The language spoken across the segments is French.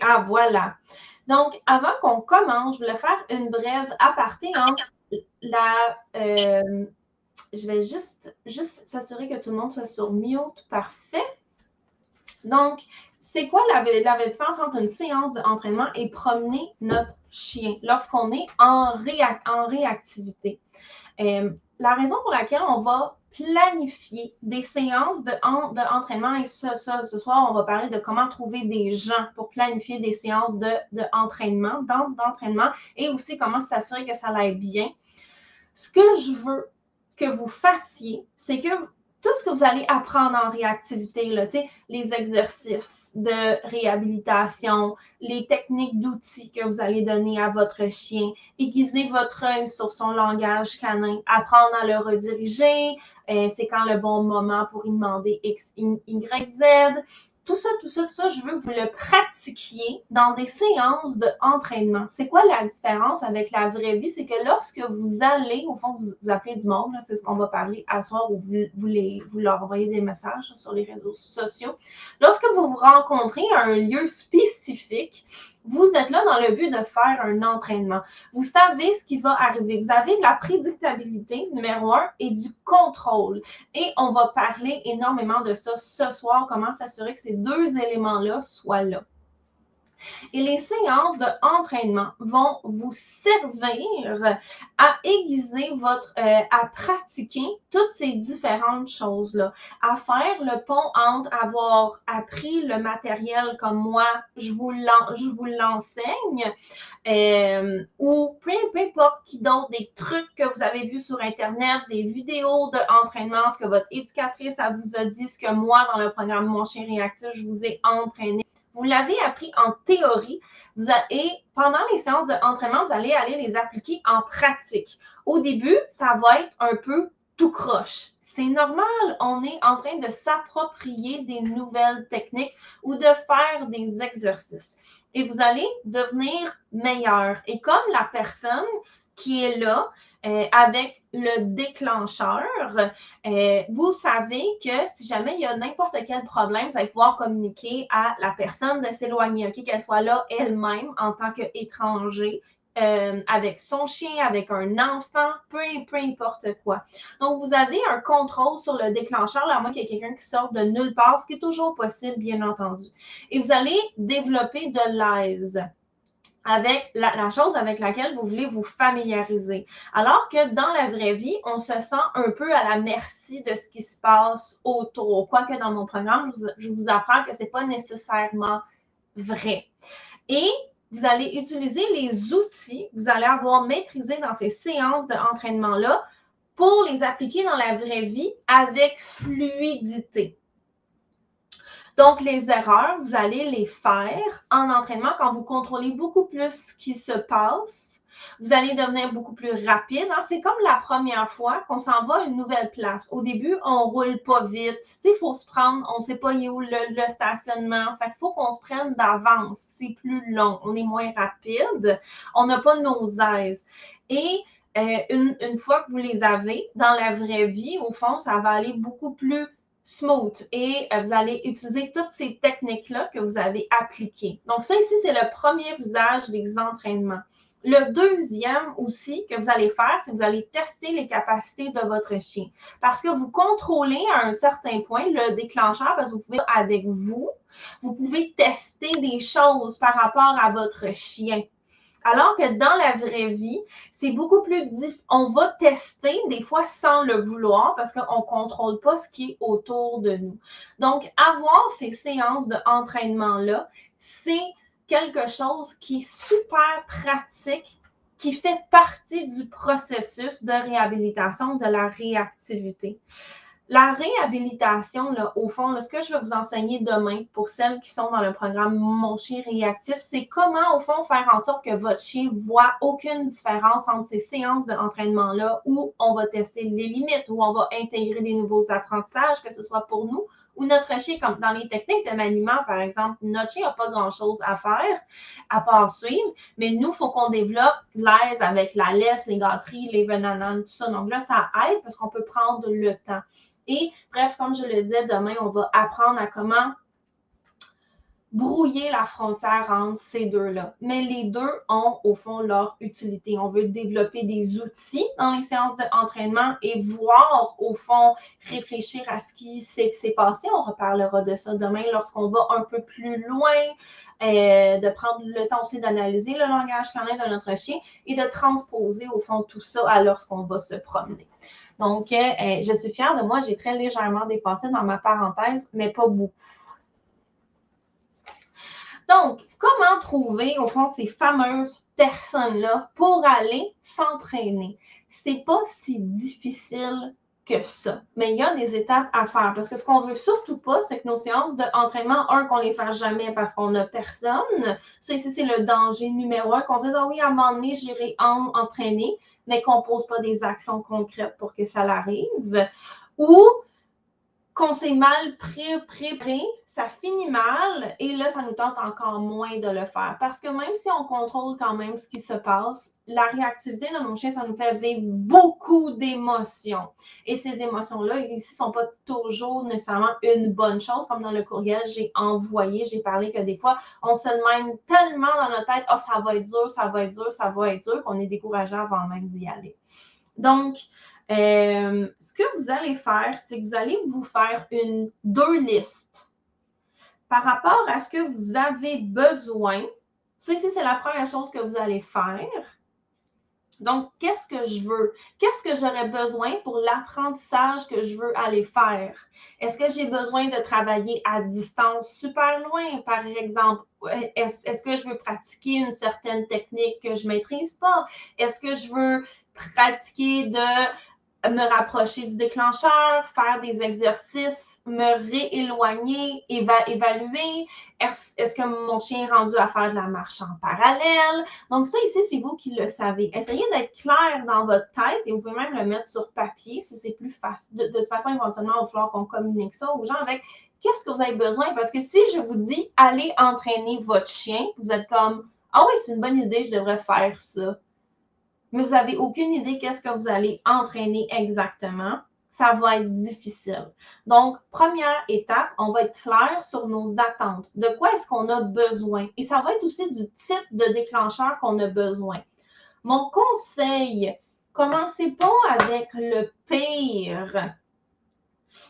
Ah, voilà. Donc, avant qu'on commence, je voulais faire une brève aparté entre la... je vais juste s'assurer que tout le monde soit sur mute. Parfait. Donc, c'est quoi la différence entre une séance d'entraînement et promener notre chien lorsqu'on est en réactivité? La raison pour laquelle on va planifier des séances d'entraînement, et ce soir, on va parler de comment trouver des gens pour planifier des séances d'entraînement, et aussi comment s'assurer que ça aille bien. Ce que je veux que vous fassiez, c'est que tout ce que vous allez apprendre en réactivité, là, les exercices de réhabilitation, les techniques d'outils que vous allez donner à votre chien, aiguiser votre œil sur son langage canin, apprendre à le rediriger, c'est quand le bon moment pour y demander X, Y, Z. Tout ça, je veux que vous le pratiquiez dans des séances d'entraînement. C'est quoi la différence avec la vraie vie? C'est que lorsque vous allez, au fond, vous appelez du monde, c'est ce qu'on va parler à soir, ou vous leur envoyez des messages sur les réseaux sociaux. Lorsque vous vous rencontrez à un lieu spécifique, vous êtes là dans le but de faire un entraînement. Vous savez ce qui va arriver. Vous avez de la prédictabilité, numéro 1, et du contrôle. Et on va parler énormément de ça ce soir, comment s'assurer que ces deux éléments-là soient là. Et les séances d'entraînement vont vous servir à aiguiser à pratiquer toutes ces différentes choses-là, à faire le pont entre avoir appris le matériel comme moi, je vous l'enseigne, ou peu importe qui d'autre, des trucs que vous avez vus sur Internet, des vidéos d'entraînement, ce que votre éducatrice vous a dit, ce que moi, dans le programme Mon Chien Réactif, je vous ai entraîné. Vous l'avez appris en théorie, et pendant les séances d'entraînement, vous allez aller les appliquer en pratique. Au début, ça va être un peu tout croche. C'est normal, on est en train de s'approprier des nouvelles techniques ou de faire des exercices. Et vous allez devenir meilleur. Et comme la personne qui est là, avec le déclencheur, vous savez que si jamais il y a n'importe quel problème, vous allez pouvoir communiquer à la personne de s'éloigner, okay? Qu'elle soit là elle-même en tant qu'étranger, avec son chien, avec un enfant, peu importe quoi. Donc, vous avez un contrôle sur le déclencheur, à moins qu'il y ait quelqu'un qui sorte de nulle part, ce qui est toujours possible, bien entendu. Et vous allez développer de l'aise avec la chose avec laquelle vous voulez vous familiariser. Alors que dans la vraie vie, on se sent un peu à la merci de ce qui se passe autour. Quoique dans mon programme, je vous apprends que ce n'est pas nécessairement vrai. Et vous allez utiliser les outils que vous allez avoir maîtrisés dans ces séances d'entraînement-là pour les appliquer dans la vraie vie avec fluidité. Donc, les erreurs, vous allez les faire en entraînement quand vous contrôlez beaucoup plus ce qui se passe. Vous allez devenir beaucoup plus rapide. Hein? C'est comme la première fois qu'on s'en va à une nouvelle place. Au début, on ne roule pas vite. Il faut se prendre, on ne sait pas où le stationnement. Fait qu'il faut qu'on se prenne d'avance. C'est plus long. On est moins rapide. On n'a pas nos aises. Et une fois que vous les avez, dans la vraie vie, au fond, ça va aller beaucoup plus smooth et vous allez utiliser toutes ces techniques-là que vous avez appliquées. Donc, ça ici, c'est le premier usage des entraînements. Le deuxième aussi que vous allez faire, c'est que vous allez tester les capacités de votre chien. Parce que vous contrôlez à un certain point le déclencheur, parce que vous pouvez, avec vous pouvez tester des choses par rapport à votre chien. Alors que dans la vraie vie, c'est beaucoup plus difficile. On va tester des fois sans le vouloir parce qu'on ne contrôle pas ce qui est autour de nous. Donc, avoir ces séances d'entraînement-là, c'est quelque chose qui est super pratique, qui fait partie du processus de réhabilitation de la réactivité. La réhabilitation, là, au fond, là, ce que je vais vous enseigner demain pour celles qui sont dans le programme Mon Chien Réactif, c'est comment, au fond, faire en sorte que votre chien ne voit aucune différence entre ces séances d'entraînement-là où on va tester les limites, où on va intégrer des nouveaux apprentissages, que ce soit pour nous ou notre chien, comme dans les techniques de maniement, par exemple, notre chien n'a pas grand-chose à faire à part suivre, mais nous, il faut qu'on développe l'aise avec la laisse, les gâteries, les bananes, tout ça. Donc là, ça aide parce qu'on peut prendre le temps. Et bref, comme je le disais, demain, on va apprendre à comment brouiller la frontière entre ces deux-là. Mais les deux ont, au fond, leur utilité. On veut développer des outils dans les séances d'entraînement et voir, au fond, réfléchir à ce qui s'est passé. On reparlera de ça demain lorsqu'on va un peu plus loin, de prendre le temps aussi d'analyser le langage canin de notre chien et de transposer, au fond, tout ça à lorsqu'on va se promener. Donc, je suis fière de moi. J'ai très légèrement dépassé dans ma parenthèse, mais pas beaucoup. Donc, comment trouver, au fond, ces fameuses personnes-là pour aller s'entraîner? C'est pas si difficile que ça. Mais il y a des étapes à faire parce que ce qu'on veut surtout pas, c'est que nos séances d'entraînement, qu'on les fasse jamais parce qu'on n'a personne. Ça, ici, c'est le danger numéro un, qu'on dise, ah oui, à un moment donné, j'irai entraîner, mais qu'on pose pas des actions concrètes pour que ça l'arrive. Ou qu'on s'est mal préparé, ça finit mal et là, ça nous tente encore moins de le faire. Parce que même si on contrôle quand même ce qui se passe, la réactivité de nos chiens, ça nous fait vivre beaucoup d'émotions. Et ces émotions-là, ici, ne sont pas toujours nécessairement une bonne chose. Comme dans le courriel, j'ai envoyé, j'ai parlé que des fois, on se mène tellement dans notre tête, oh, ça va être dur, ça va être dur, ça va être dur, qu'on est découragé avant même d'y aller. Donc, ce que vous allez faire, c'est que vous allez vous faire deux listes par rapport à ce que vous avez besoin. Ça ici, c'est la première chose que vous allez faire. Donc, qu'est-ce que je veux? Qu'est-ce que j'aurais besoin pour l'apprentissage que je veux aller faire? Est-ce que j'ai besoin de travailler à distance super loin, par exemple? Est-ce que je veux pratiquer une certaine technique que je ne maîtrise pas? Est-ce que je veux pratiquer de me rapprocher du déclencheur, faire des exercices, me rééloigner, évaluer. Est-ce que mon chien est rendu à faire de la marche en parallèle? Donc ça ici, c'est vous qui le savez. Essayez d'être clair dans votre tête et vous pouvez même le mettre sur papier si c'est plus facile. De toute façon, éventuellement, il va falloir qu'on communique ça aux gens avec qu'est-ce que vous avez besoin. Parce que si je vous dis, allez entraîner votre chien, vous êtes comme, ah oui, c'est une bonne idée, je devrais faire ça. Mais vous n'avez aucune idée qu'est-ce que vous allez entraîner exactement, ça va être difficile. Donc, première étape, on va être clair sur nos attentes. De quoi est-ce qu'on a besoin? Et ça va être aussi du type de déclencheur qu'on a besoin. Mon conseil, commencez pas avec le pire.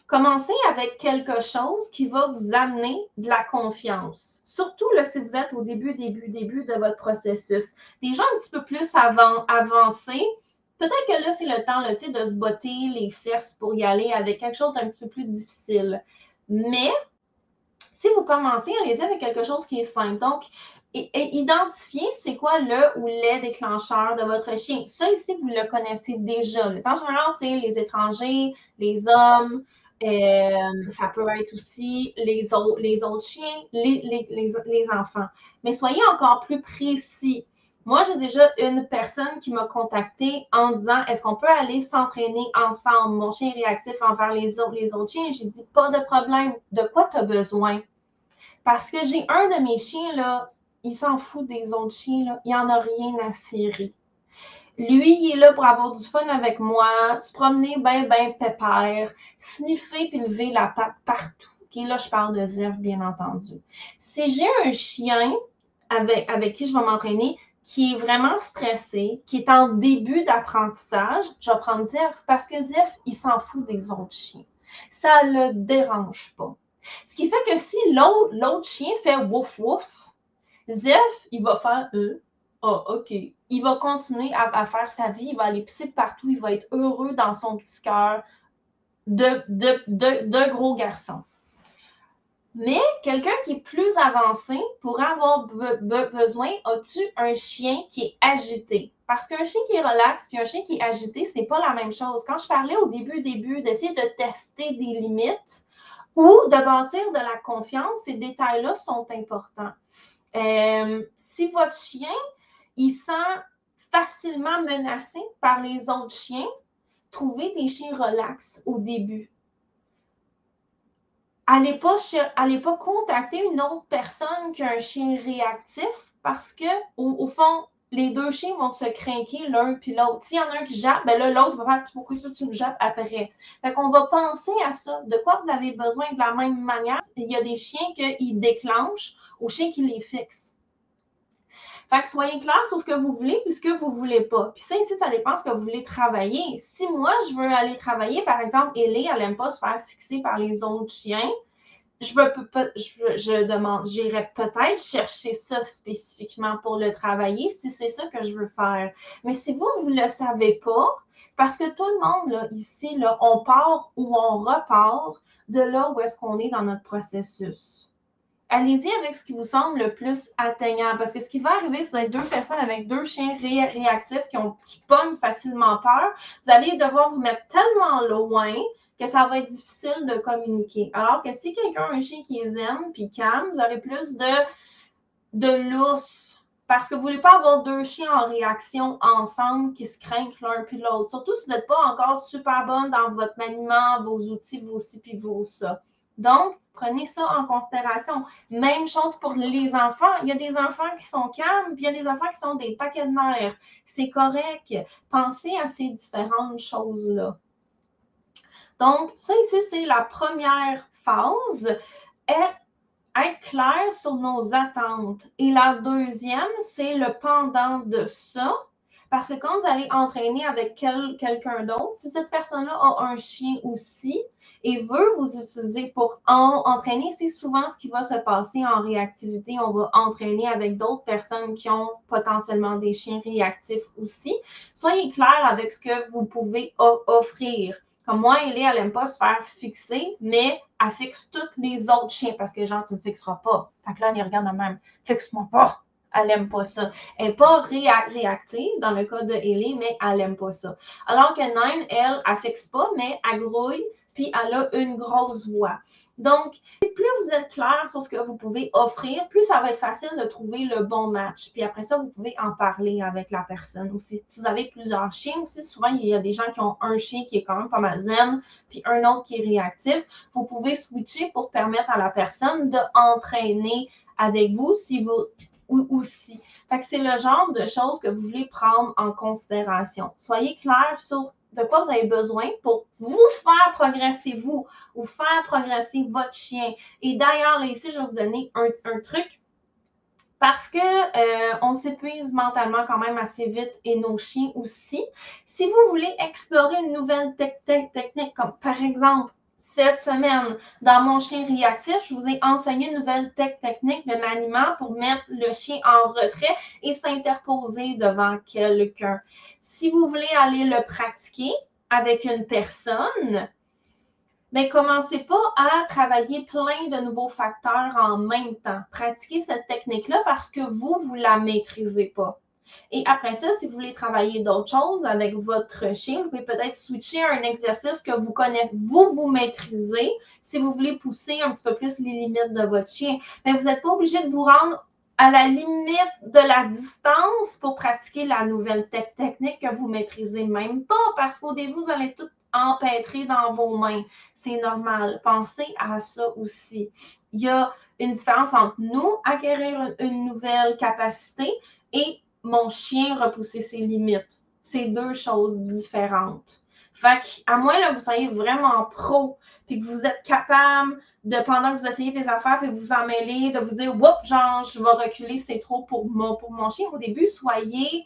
Commencez avec quelque chose qui va vous amener de la confiance. Surtout là, si vous êtes au début de votre processus. Des gens un petit peu plus avancés, peut-être que là, c'est le temps là, de se botter les fesses pour y aller avec quelque chose d'un petit peu plus difficile. Mais si vous commencez, allez-y avec quelque chose qui est simple. Donc, identifiez c'est quoi le ou les déclencheurs de votre chien. Ça ici, vous le connaissez déjà. En général, c'est les étrangers, les hommes, ça peut être aussi les autres chiens, les enfants. Mais soyez encore plus précis. Moi, j'ai déjà une personne qui m'a contactée en disant, est-ce qu'on peut aller s'entraîner ensemble? Mon chien est réactif envers les autres chiens. J'ai dit, pas de problème. De quoi tu as besoin? Parce que j'ai un de mes chiens, là, il s'en fout des autres chiens, là. Il n'en a rien à cirer. Lui, il est là pour avoir du fun avec moi, se promener ben pépère, sniffer puis lever la patte partout. Okay, là, je parle de Zef, bien entendu. Si j'ai un chien avec qui je vais m'entraîner qui est vraiment stressé, qui est en début d'apprentissage, je vais prendre Zef parce que Zef, il s'en fout des autres chiens. Ça ne le dérange pas. Ce qui fait que si l'autre chien fait wouf wouf, Zef, il va faire ah, OK. Il va continuer à faire sa vie, il va aller pisser partout, il va être heureux dans son petit cœur de gros garçon. Mais quelqu'un qui est plus avancé pourrait avoir besoin, as-tu un chien qui est agité? Parce qu'un chien qui est relax et un chien qui est agité, c'est pas la même chose. Quand je parlais au début, d'essayer de tester des limites ou de bâtir de la confiance, ces détails-là sont importants. Si votre chien, il sent facilement menacé par les autres chiens, trouvez des chiens relax au début. Allez pas contacter une autre personne qu'un chien réactif parce que, au fond, les deux chiens vont se craquer l'un puis l'autre. S'il y en a un qui jappe, ben là, l'autre va faire « Pourquoi ça tu me jappes après? » Fait qu'on va penser à ça. De quoi vous avez besoin de la même manière? Il y a des chiens qu'ils déclenchent au chien qui les fixe. Fait que soyez clair sur ce que vous voulez et ce que vous ne voulez pas. Puis ça, ici, ça dépend de ce que vous voulez travailler. Si moi, je veux aller travailler, par exemple, Ellie, elle n'aime pas se faire fixer par les autres chiens, j'irais peut-être chercher ça spécifiquement pour le travailler si c'est ça que je veux faire. Mais si vous ne le savez pas, parce que tout le monde, là, ici, là, on part ou on repart de là où est-ce qu'on est dans notre processus. Allez-y avec ce qui vous semble le plus atteignable. Parce que ce qui va arriver sur les deux personnes avec deux chiens réactifs qui pognent facilement peur, vous allez devoir vous mettre tellement loin que ça va être difficile de communiquer. Alors que si quelqu'un a un chien qui est zen puis calme, vous aurez plus de lousse. Parce que vous ne voulez pas avoir deux chiens en réaction ensemble qui se craignent l'un puis l'autre. Surtout si vous n'êtes pas encore super bonne dans votre maniement, vos outils, vos ci puis vos ça. Donc, prenez ça en considération. Même chose pour les enfants. Il y a des enfants qui sont calmes, puis il y a des enfants qui sont des paquets de nerfs. C'est correct. Pensez à ces différentes choses-là. Donc, ça ici, c'est la première phase. Être clair sur nos attentes. Et la deuxième, c'est le pendant de ça. Parce que quand vous allez entraîner avec quelqu'un d'autre, si cette personne-là a un chien aussi et veut vous utiliser pour entraîner, c'est souvent ce qui va se passer en réactivité. On va entraîner avec d'autres personnes qui ont potentiellement des chiens réactifs aussi. Soyez clair avec ce que vous pouvez offrir. Comme moi, Ellie, elle n'aime pas se faire fixer, mais elle fixe tous les autres chiens parce que genre, tu ne me fixeras pas. Fait que là, on y regarde de même. Fixe-moi pas. Elle n'aime pas ça. Elle n'est pas réactive dans le cas de Ellie, mais elle n'aime pas ça. Alors que Nine, elle fixe pas, mais elle grouille, puis elle a une grosse voix. Donc, plus vous êtes clair sur ce que vous pouvez offrir, plus ça va être facile de trouver le bon match. Puis après ça, vous pouvez en parler avec la personne aussi. Si vous avez plusieurs chiens aussi, souvent, il y a des gens qui ont un chien qui est quand même pas mal zen, puis un autre qui est réactif. Vous pouvez switcher pour permettre à la personne d'entraîner avec vous si vous aussi. Fait que c'est le genre de choses que vous voulez prendre en considération. Soyez clair sur de quoi vous avez besoin pour vous faire progresser vous ou faire progresser votre chien. Et d'ailleurs, là, ici, je vais vous donner un truc parce que on s'épuise mentalement quand même assez vite et nos chiens aussi. Si vous voulez explorer une nouvelle technique, comme par exemple, cette semaine, dans mon chien réactif, je vous ai enseigné une nouvelle technique de maniement pour mettre le chien en retrait et s'interposer devant quelqu'un. Si vous voulez aller le pratiquer avec une personne, mais commencez pas à travailler plein de nouveaux facteurs en même temps. Pratiquez cette technique-là parce que vous ne la maîtrisez pas. Et après ça, si vous voulez travailler d'autres choses avec votre chien, vous pouvez peut-être switcher à un exercice que vous connaissez, vous maîtrisez, si vous voulez pousser un petit peu plus les limites de votre chien. Mais vous n'êtes pas obligé de vous rendre à la limite de la distance pour pratiquer la nouvelle technique que vous maîtrisez même pas, parce qu'au début, vous allez tout empêtrer dans vos mains. C'est normal. Pensez à ça aussi. Il y a une différence entre nous acquérir une nouvelle capacité et mon chien repousser ses limites. C'est deux choses différentes. Fait qu'à moins que vous soyez vraiment pro, puis que vous êtes capable de, pendant que vous essayez des affaires, puis vous en mêlez, de vous dire, oups, genre, je vais reculer, c'est trop pour mon chien. Au début, soyez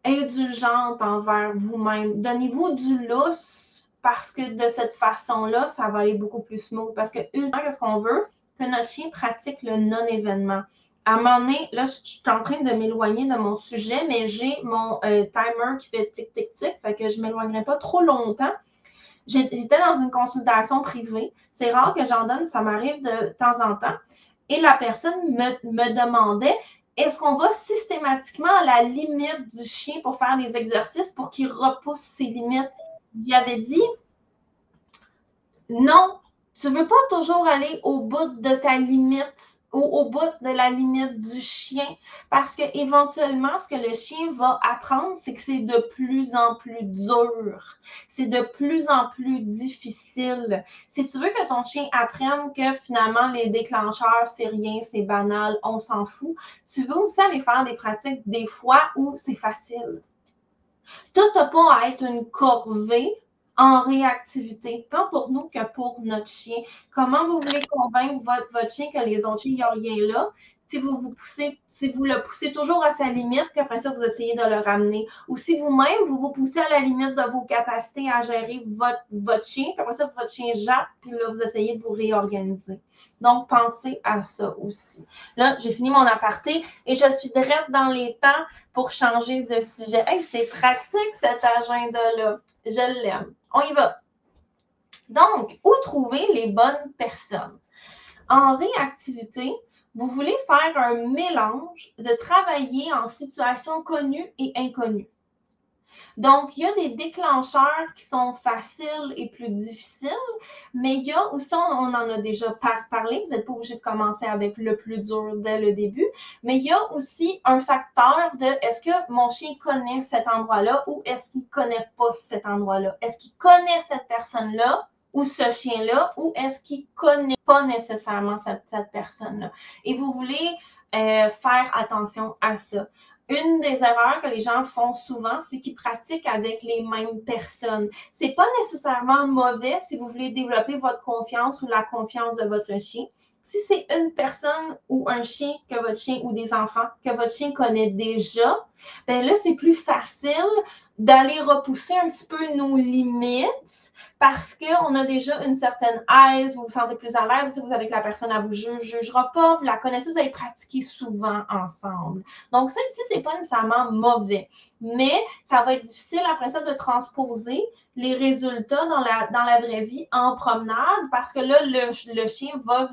indulgente envers vous-même. Donnez-vous du lousse parce que de cette façon-là, ça va aller beaucoup plus smooth. Parce que, qu'est-ce qu'on veut? Que notre chien pratique le non-événement. À un moment donné, là, je suis en train de m'éloigner de mon sujet, mais j'ai mon timer qui fait tic-tic-tic, fait que je ne m'éloignerai pas trop longtemps. J'étais dans une consultation privée. C'est rare que j'en donne, ça m'arrive de temps en temps. Et la personne me demandait, est-ce qu'on va systématiquement à la limite du chien pour faire les exercices pour qu'il repousse ses limites? Il avait dit, non, tu ne veux pas toujours aller au bout de ta limite ou au bout de la limite du chien parce que éventuellement, ce que le chien va apprendre, c'est que c'est de plus en plus dur. C'est de plus en plus difficile. Si tu veux que ton chien apprenne que finalement, les déclencheurs, c'est rien, c'est banal, on s'en fout, tu veux aussi aller faire des pratiques des fois où c'est facile. Tout n'a pas à être une corvée en réactivité, tant pour nous que pour notre chien. Comment vous voulez convaincre votre chien que les autres chiens, il n'y a rien là? Si vous le poussez toujours à sa limite, puis après ça, vous essayez de le ramener. Ou si vous-même, vous poussez à la limite de vos capacités à gérer votre chien, puis après ça, votre chien jappe, puis là, vous essayez de vous réorganiser. Donc, pensez à ça aussi. Là, j'ai fini mon aparté et je suis direct dans les temps pour changer de sujet. Hey, c'est pratique cet agenda-là. Je l'aime. On y va. Donc, où trouver les bonnes personnes? En réactivité, vous voulez faire un mélange de travailler en situation connue et inconnue. Donc, il y a des déclencheurs qui sont faciles et plus difficiles, mais il y a aussi, on en a déjà parlé, vous n'êtes pas obligé de commencer avec le plus dur dès le début, mais il y a aussi un facteur de est-ce que mon chien connaît cet endroit-là ou est-ce qu'il ne connaît pas cet endroit-là? Est-ce qu'il connaît cette personne-là ou ce chien-là ou est-ce qu'il ne connaît pas nécessairement cette personne-là? Et vous voulez faire attention à ça. Une des erreurs que les gens font souvent, c'est qu'ils pratiquent avec les mêmes personnes. C'est pas nécessairement mauvais si vous voulez développer votre confiance ou la confiance de votre chien. Si c'est une personne ou un chien que votre chien ou des enfants que votre chien connaît déjà, ben là, c'est plus facile d'aller repousser un petit peu nos limites parce qu'on a déjà une certaine aise, vous vous sentez plus à l'aise, si vous avez que la personne, elle vous jugera pas, vous la connaissez, vous avez pratiqué souvent ensemble. Donc, ça ici, c'est pas nécessairement mauvais, mais ça va être difficile après ça de transposer les résultats dans la vraie vie en promenade parce que là, le chien va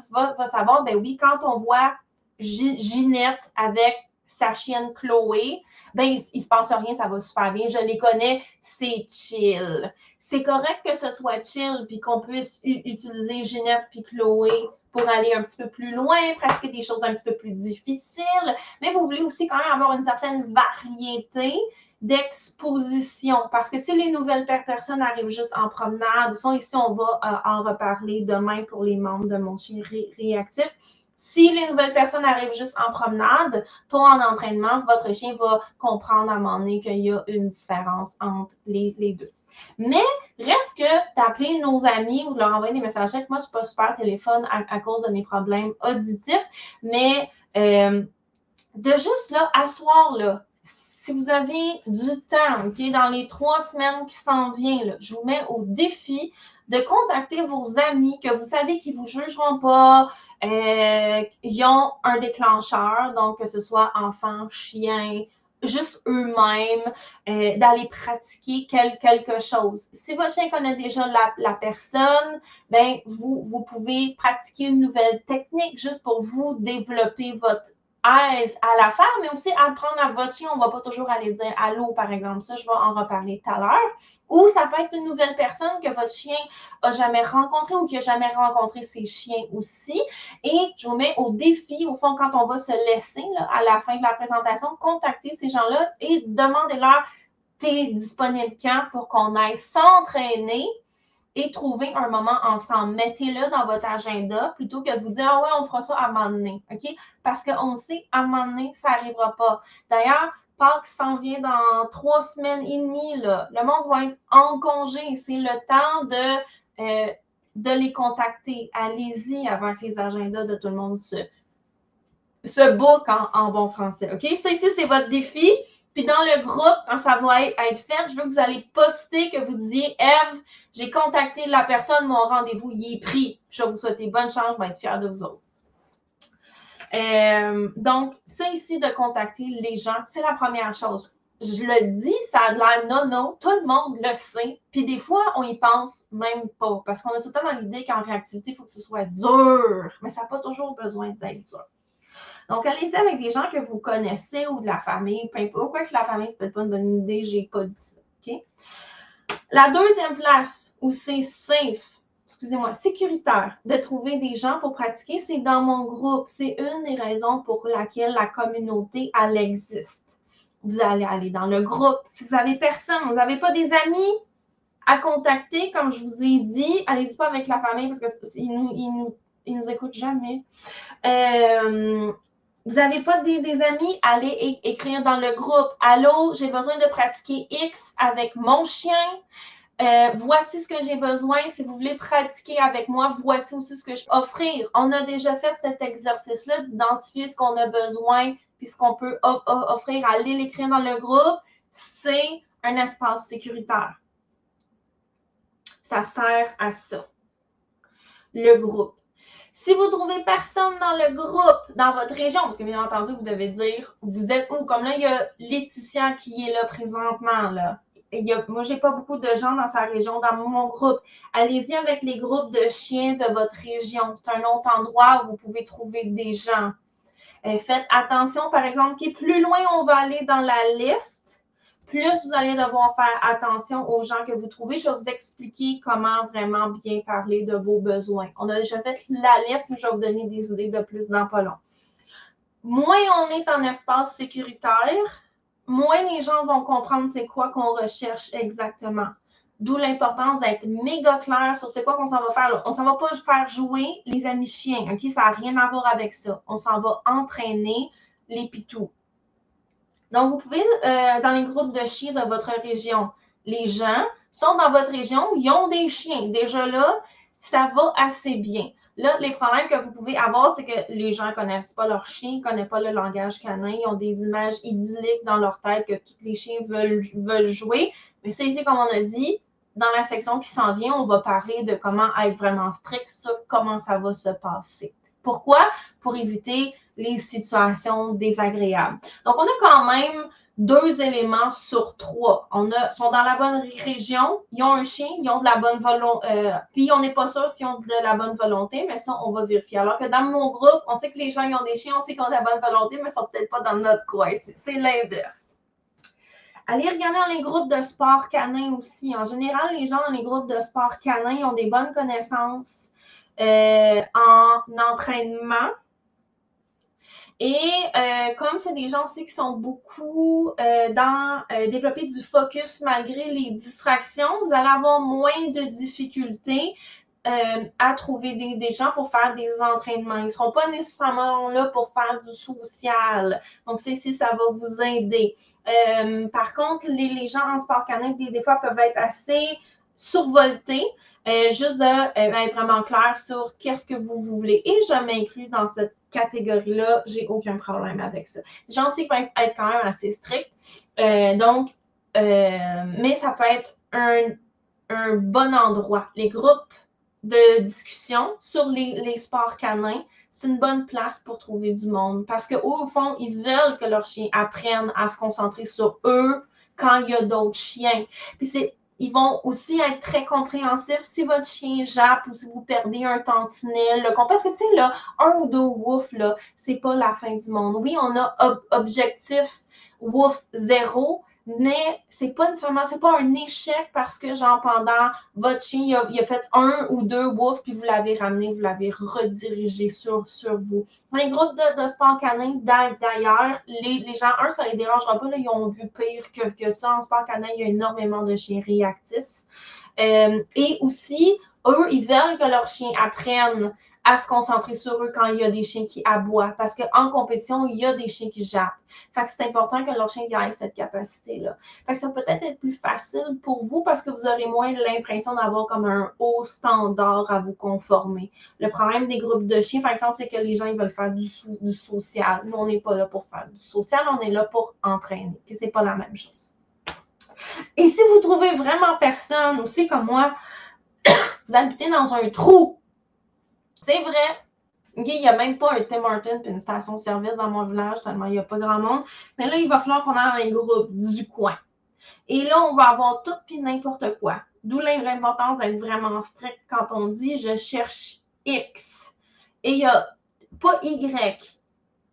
savoir, ben oui, quand on voit Ginette avec sa chienne Chloé, ben il se passe rien, ça va super bien, je les connais, c'est chill. C'est correct que ce soit chill puis qu'on puisse utiliser Ginette puis Chloé pour aller un petit peu plus loin, pratiquer des choses un petit peu plus difficiles, mais vous voulez aussi quand même avoir une certaine variété d'exposition. Parce que si les nouvelles personnes arrivent juste en promenade, ici, on va en reparler demain pour les membres de mon chien réactif. Si les nouvelles personnes arrivent juste en promenade, pas en entraînement, votre chien va comprendre à un moment donné qu'il y a une différence entre les deux. Mais reste que d'appeler nos amis ou de leur envoyer des messages. Moi, je ne suis pas super téléphone à cause de mes problèmes auditifs, mais de juste là, asseoir là, si vous avez du temps, OK, dans les 3 semaines qui s'en viennent, je vous mets au défi de contacter vos amis que vous savez qu'ils ne vous jugeront pas, ils ont un déclencheur, donc que ce soit enfant, chien, juste eux-mêmes, d'aller pratiquer quelque chose. Si votre chien connaît déjà la personne, ben vous pouvez pratiquer une nouvelle technique juste pour vous développer votre aise à la faire, mais aussi apprendre à votre chien. On ne va pas toujours aller dire allô, par exemple. Ça, je vais en reparler tout à l'heure. Ou ça peut être une nouvelle personne que votre chien n'a jamais rencontrée ou qui n'a jamais rencontré ses chiens aussi. Et je vous mets au défi, au fond, quand on va se laisser là, à la fin de la présentation, contacter ces gens-là et demandez-leur t'es disponible quand pour qu'on aille s'entraîner et trouver un moment ensemble. Mettez-le dans votre agenda plutôt que de vous dire ah ouais, on fera ça à un moment donné. OK? Parce qu'on sait à un moment donné, ça n'arrivera pas. D'ailleurs, Pâques s'en vient dans 3 semaines et demie. Là. Le monde va être en congé. C'est le temps de les contacter. Allez-y avant que les agendas de tout le monde se book en bon français. OK? Ça ici, c'est votre défi. Puis dans le groupe, quand ça va être fait, je veux que vous allez poster, que vous disiez Eve, j'ai contacté la personne, mon rendez-vous, il est pris. Je vais vous souhaiter bonne chance, je vais être fière de vous autres. Donc, ça ici de contacter les gens, c'est la première chose. Je le dis, ça a l'air non, tout le monde le sait. Puis des fois, on y pense même pas. Parce qu'on a tout le temps dans l'idée qu'en réactivité, il faut que ce soit dur. Mais ça n'a pas toujours besoin d'être dur. Donc, allez-y avec des gens que vous connaissez ou de la famille, peu importe. Quoi que la famille, c'est peut-être pas une bonne idée, j'ai pas dit ça. OK? La deuxième place où c'est safe, sécuritaire de trouver des gens pour pratiquer, c'est dans mon groupe. C'est une des raisons pour laquelle la communauté, elle existe. Vous allez aller dans le groupe. Si vous n'avez personne, vous n'avez pas des amis à contacter, comme je vous ai dit, allez-y pas avec la famille parce qu'ils nous écoutent jamais. Vous n'avez pas des amis, allez écrire dans le groupe. Allô, j'ai besoin de pratiquer X avec mon chien. Voici ce que j'ai besoin. Si vous voulez pratiquer avec moi, voici aussi ce que je peux offrir. On a déjà fait cet exercice-là d'identifier ce qu'on a besoin puis ce qu'on peut offrir. Allez l'écrire dans le groupe. C'est un espace sécuritaire. Ça sert à ça. Le groupe. Si vous ne trouvez personne dans le groupe, dans votre région, parce que bien entendu, vous devez dire vous êtes où? Comme là, il y a Laetitia qui est là présentement. Là. Moi, j'ai pas beaucoup de gens dans sa région, dans mon groupe. Allez-y avec les groupes de chiens de votre région. C'est un autre endroit où vous pouvez trouver des gens. Faites attention, par exemple, qui plus loin on va aller dans la liste, plus vous allez devoir faire attention aux gens que vous trouvez. Je vais vous expliquer comment vraiment bien parler de vos besoins. On a déjà fait la liste, mais je vais vous donner des idées de plus dans pas long. Moins on est en espace sécuritaire, moins les gens vont comprendre c'est quoi qu'on recherche exactement. D'où l'importance d'être méga clair sur c'est quoi qu'on s'en va faire. Là. On s'en va pas faire jouer les amis chiens, ok? Ça n'a rien à voir avec ça. On s'en va entraîner les pitous. Donc, vous pouvez, dans les groupes de chiens de votre région, les gens sont dans votre région, ils ont des chiens. Déjà là, ça va assez bien. Là, les problèmes que vous pouvez avoir, c'est que les gens ne connaissent pas leurs chiens, ne connaissent pas le langage canin, ils ont des images idylliques dans leur tête que tous les chiens veulent jouer. Mais c'est ici, comme on a dit, dans la section qui s'en vient, on va parler de comment être vraiment strict sur comment ça va se passer. Pourquoi? Pour éviter les situations désagréables. Donc, on a quand même 2 éléments sur 3. Sont dans la bonne région, ils ont un chien, ils ont de la bonne volonté, puis on n'est pas sûr s'ils ont de la bonne volonté, mais ça, on va vérifier. Alors que dans mon groupe, on sait que les gens ils ont des chiens, on sait qu'ils ont de la bonne volonté, mais ils ne sont peut-être pas dans notre coin. C'est l'inverse. Allez regarder dans les groupes de sport canin aussi. En général, les gens dans les groupes de sport canin ont des bonnes connaissances en entraînement. Et comme c'est des gens aussi qui sont beaucoup dans développer du focus malgré les distractions, vous allez avoir moins de difficultés à trouver des gens pour faire des entraînements. Ils ne seront pas nécessairement là pour faire du social. Donc, ça va vous aider. Par contre, les gens en sport canin, des fois, peuvent être assez survoltés. Juste d'être vraiment clair sur qu'est-ce que vous voulez. Et je m'inclus dans cette catégorie-là, j'ai aucun problème avec ça. Les gens aussi peuvent être quand même assez stricts. Mais ça peut être un bon endroit. Les groupes de discussion sur les sports canins, c'est une bonne place pour trouver du monde. Parce qu'au fond, ils veulent que leurs chiens apprennent à se concentrer sur eux quand il y a d'autres chiens. Puis ils vont aussi être très compréhensifs si votre chien jappe ou si vous perdez un tantinet. Parce que, tu sais, là, 1 ou 2 woofs, là, c'est pas la fin du monde. Oui, on a objectif woof 0, mais c'est pas nécessairement, c'est pas un échec parce que, genre, pendant votre chien, il a fait 1 ou 2 woofs, puis vous l'avez ramené, vous l'avez redirigé sur vous. Dans les groupes de sport canin, d'ailleurs, les gens, ça les dérangera pas, là, ils ont vu pire que ça. En sport canin, il y a énormément de chiens réactifs. Et aussi, eux, ils veulent que leurs chiens apprennent à se concentrer sur eux quand il y a des chiens qui aboient. Parce qu'en compétition, il y a des chiens qui jappent. Fait que c'est important que leur chien ait cette capacité-là. Fait que ça peut peut-être être plus facile pour vous parce que vous aurez moins l'impression d'avoir comme un haut standard à vous conformer. Le problème des groupes de chiens, par exemple, c'est que les gens ils veulent faire du social. Nous, on n'est pas là pour faire du social, on est là pour entraîner. C'est pas la même chose. Et si vous trouvez vraiment personne, aussi comme moi, vous habitez dans un trou, c'est vrai, okay, il n'y a même pas un Tim Hortons et une station-service dans mon village, tellement il n'y a pas grand monde. Mais là, il va falloir qu'on aille dans les groupes du coin. Et là, on va avoir tout et n'importe quoi. D'où l'importance d'être vraiment strict quand on dit « je cherche X ». Et il n'y a pas Y,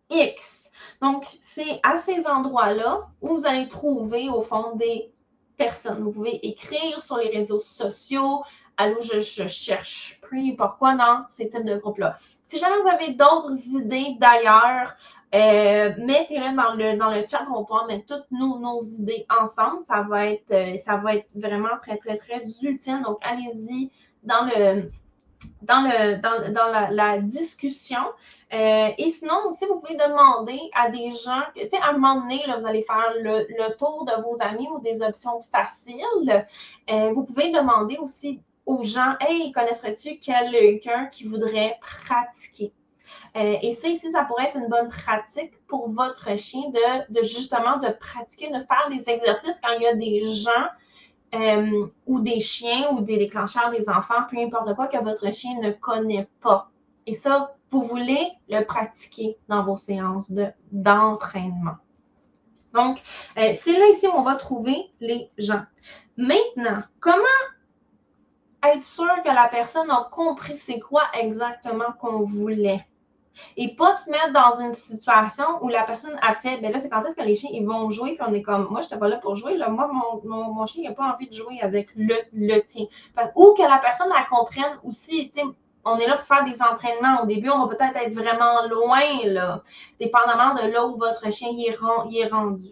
X. Donc, c'est à ces endroits-là où vous allez trouver, au fond, des personnes. Vous pouvez écrire sur les réseaux sociaux, allô, je cherche, puis pourquoi dans ces types de groupes-là. Si jamais vous avez d'autres idées d'ailleurs, mettez-les dans le chat, on va pouvoir mettre toutes nos idées ensemble. Ça va être vraiment très, très, très utile. Donc, allez-y dans la discussion. Et sinon, aussi, vous pouvez demander à des gens, tu sais, à un moment donné, là, vous allez faire le tour de vos amis ou des options faciles. Vous pouvez demander aussi aux gens, hey, connaisserais-tu quelqu'un qui voudrait pratiquer? Et ça, ici, ça pourrait être une bonne pratique pour votre chien de justement de pratiquer, de faire des exercices quand il y a des gens ou des chiens ou des déclencheurs des enfants, peu importe quoi, que votre chien ne connaît pas. Et ça, vous voulez le pratiquer dans vos séances d'entraînement. Donc, c'est là ici où on va trouver les gens. Maintenant, comment être sûr que la personne a compris c'est quoi exactement qu'on voulait? Et pas se mettre dans une situation où la personne a fait, ben là, c'est quand est-ce que les chiens, ils vont jouer, puis on est comme, moi, je n'étais pas là pour jouer, là, moi, mon chien, il n'a pas envie de jouer avec le tien. Ou que la personne, elle comprenne aussi, tu sais, on est là pour faire des entraînements. Au début, on va peut-être être vraiment loin, là, dépendamment de là où votre chien il est rendu.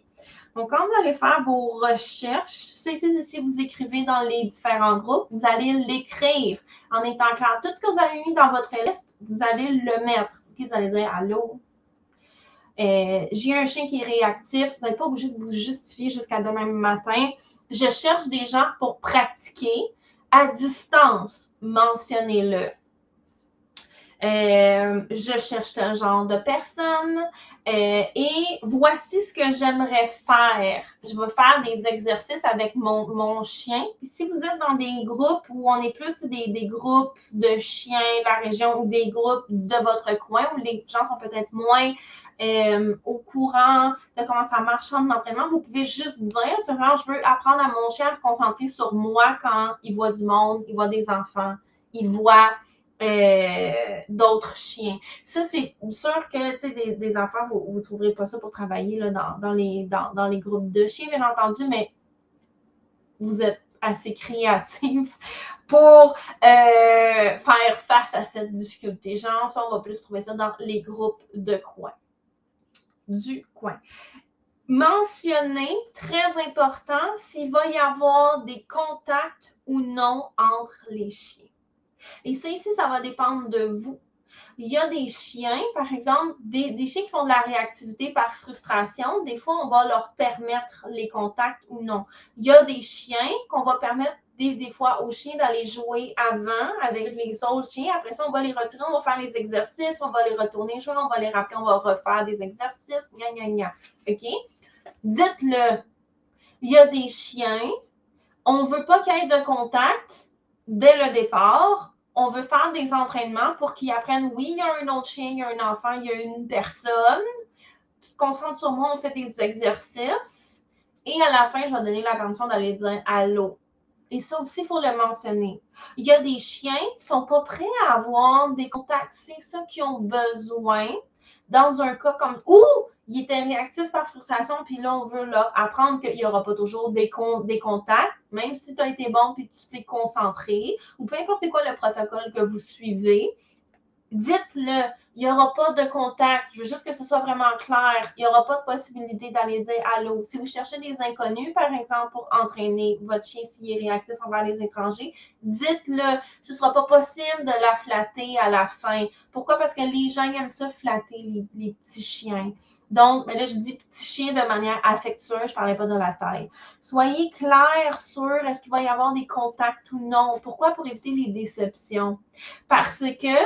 Donc, quand vous allez faire vos recherches, si vous écrivez dans les différents groupes, vous allez l'écrire en étant clair. Tout ce que vous avez mis dans votre liste, vous allez le mettre. Vous allez dire allô. J'ai un chien qui est réactif. Vous n'êtes pas obligé de vous justifier jusqu'à demain matin. Je cherche des gens pour pratiquer à distance. Mentionnez-le. Je cherche tel genre de personne et voici ce que j'aimerais faire. Je vais faire des exercices avec mon chien. Puis si vous êtes dans des groupes où on est plus des groupes de chiens de la région ou des groupes de votre coin où les gens sont peut-être moins au courant de comment ça marche en entraînement, vous pouvez juste dire, je veux apprendre à mon chien à se concentrer sur moi quand il voit du monde, il voit des enfants, il voit d'autres chiens. Ça, c'est sûr que des enfants, vous ne trouverez pas ça pour travailler là, dans les groupes de chiens, bien entendu, mais vous êtes assez créatifs pour faire face à cette difficulté. Genre, ça, on va plus trouver ça dans les groupes de coin. Du coin. Mentionner, très important, s'il va y avoir des contacts ou non entre les chiens. Et ça, ici, ça va dépendre de vous. Il y a des chiens, par exemple, des chiens qui font de la réactivité par frustration. Des fois, on va leur permettre les contacts ou non. Il y a des chiens qu'on va permettre des fois aux chiens d'aller jouer avant avec les autres chiens. Après ça, on va les retirer, on va faire les exercices, on va les retourner jouer, on va les rappeler, on va refaire des exercices, gna, gna, gna. OK? Dites-le. Il y a des chiens, on ne veut pas qu'il y ait de contact dès le départ. On veut faire des entraînements pour qu'ils apprennent, oui, il y a un autre chien, il y a un enfant, il y a une personne. Tu te concentres sur moi, on fait des exercices. Et à la fin, je vais donner la permission d'aller dire allô. Et ça aussi, il faut le mentionner. Il y a des chiens qui ne sont pas prêts à avoir des contacts. C'est ça qu'ils ont besoin. Dans un cas comme il était réactif par frustration, puis là, on veut leur apprendre qu'il n'y aura pas toujours des contacts, même si tu as été bon puis tu t'es concentré, ou peu importe c'est quoi le protocole que vous suivez, dites-le. Il n'y aura pas de contact. Je veux juste que ce soit vraiment clair. Il n'y aura pas de possibilité d'aller dire allô. Si vous cherchez des inconnus, par exemple, pour entraîner votre chien s'il est réactif envers les étrangers, dites-le. Ce ne sera pas possible de la flatter à la fin. Pourquoi? Parce que les gens aiment ça flatter les petits chiens. Donc, mais là, je dis petit chien de manière affectueuse, je ne parlais pas de la taille. Soyez clair sur est-ce qu'il va y avoir des contacts ou non. Pourquoi? Pour éviter les déceptions. Parce que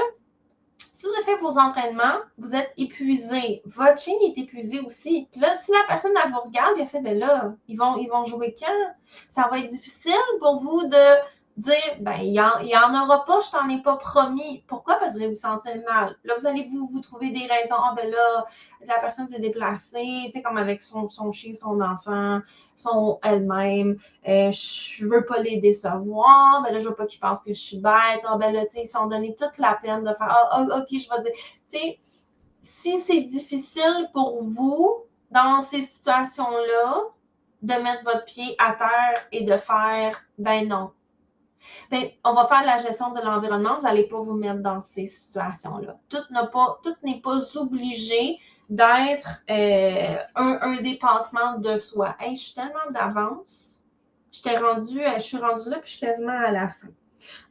si vous avez fait vos entraînements, vous êtes épuisé. Votre chien est épuisé aussi. Puis là, si la personne elle vous regarde, elle fait, ben là, ils vont jouer quand? Ça va être difficile pour vous de dire, ben, il y en aura pas, je t'en ai pas promis. Pourquoi? Parce que vous allez vous sentir mal. Là, vous allez vous trouver des raisons. Ah, ben là, la personne s'est déplacée, tu sais, comme avec son chien, son enfant, son elle-même. Je veux pas les décevoir. Ben là, je veux pas qu'ils pensent que je suis bête. Ah, ben là, tu sais, ils sont donné toute la peine de faire, ok, je vais dire. Tu sais, si c'est difficile pour vous, dans ces situations-là, de mettre votre pied à terre et de faire, ben non. Ben, on va faire la gestion de l'environnement, vous n'allez pas vous mettre dans ces situations-là. Tout n'est pas obligé d'être un dépassement de soi. Hey, je suis tellement d'avance. Je suis rendue là, puis je suis quasiment à la fin.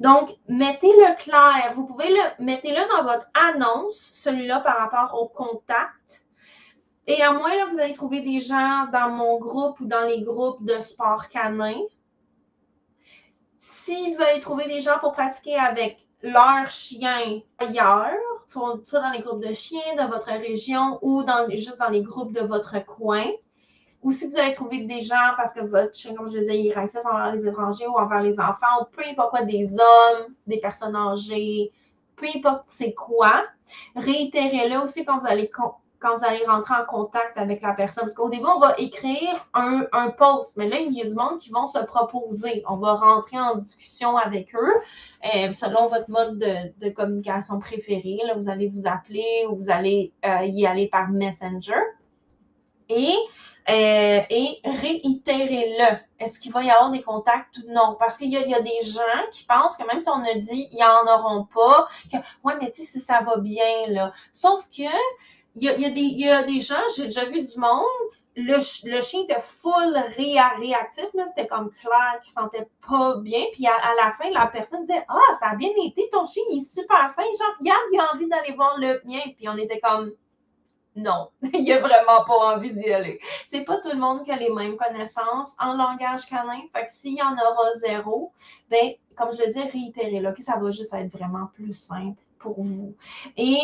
Donc, mettez-le clair. Vous pouvez mettez-le dans votre annonce, celui-là par rapport au contact. Et à moins que vous allez trouver des gens dans mon groupe ou dans les groupes de sport canin. Si vous allez trouver des gens pour pratiquer avec leur chien ailleurs, soit dans les groupes de chiens de votre région ou juste dans les groupes de votre coin, ou si vous allez trouver des gens parce que votre chien, comme je disais, il est réactif envers les étrangers ou envers les enfants, ou peu importe quoi, des hommes, des personnes âgées, peu importe c'est quoi, réitérez-le aussi quand vous allez rentrer en contact avec la personne. Parce qu'au début, on va écrire un post, mais là, il y a du monde qui vont se proposer. On va rentrer en discussion avec eux selon votre mode de communication préféré. Là, vous allez vous appeler ou vous allez y aller par Messenger. Et réitérez-le. Est-ce qu'il va y avoir des contacts ou non? Parce qu'il y a des gens qui pensent que même si on a dit ils n'en auront pas, que ouais, mais tu sais, si ça va bien, là. Sauf que il y a des gens, j'ai déjà vu du monde, le chien était full réactif, là, c'était comme clair qu'il sentait pas bien. Puis à la fin, la personne disait ah, ça a bien été, ton chien, il est super fin, genre, regarde, il a envie d'aller voir le mien. Puis on était comme non, il a vraiment pas envie d'y aller. C'est pas tout le monde qui a les mêmes connaissances en langage canin. Fait que s'il y en aura zéro, ben, comme je le dis, réitérez-le, que ça va juste être vraiment plus simple pour vous. Et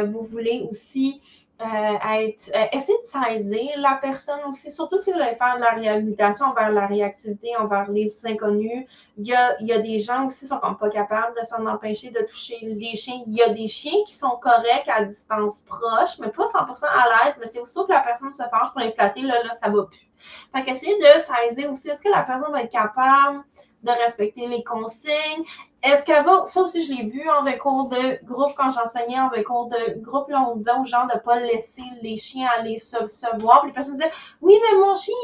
vous voulez aussi essayer de saisir la personne aussi, surtout si vous allez faire de la réhabilitation envers la réactivité, envers les inconnus. Il y a des gens aussi qui sont comme pas capables de s'en empêcher de toucher les chiens. Il y a des chiens qui sont corrects à distance proche, mais pas 100% à l'aise, mais c'est aussi que la personne se penche pour les flatter, là, ça va plus. Fait qu'essayez de saisir aussi, est-ce que la personne va être capable de respecter les consignes? Est-ce qu'elle va, ça aussi je l'ai vu en cours de groupe quand j'enseignais en cours de groupe, là on disait aux gens de ne pas laisser les chiens aller se voir. Puis les personnes disaient oui mais mon chien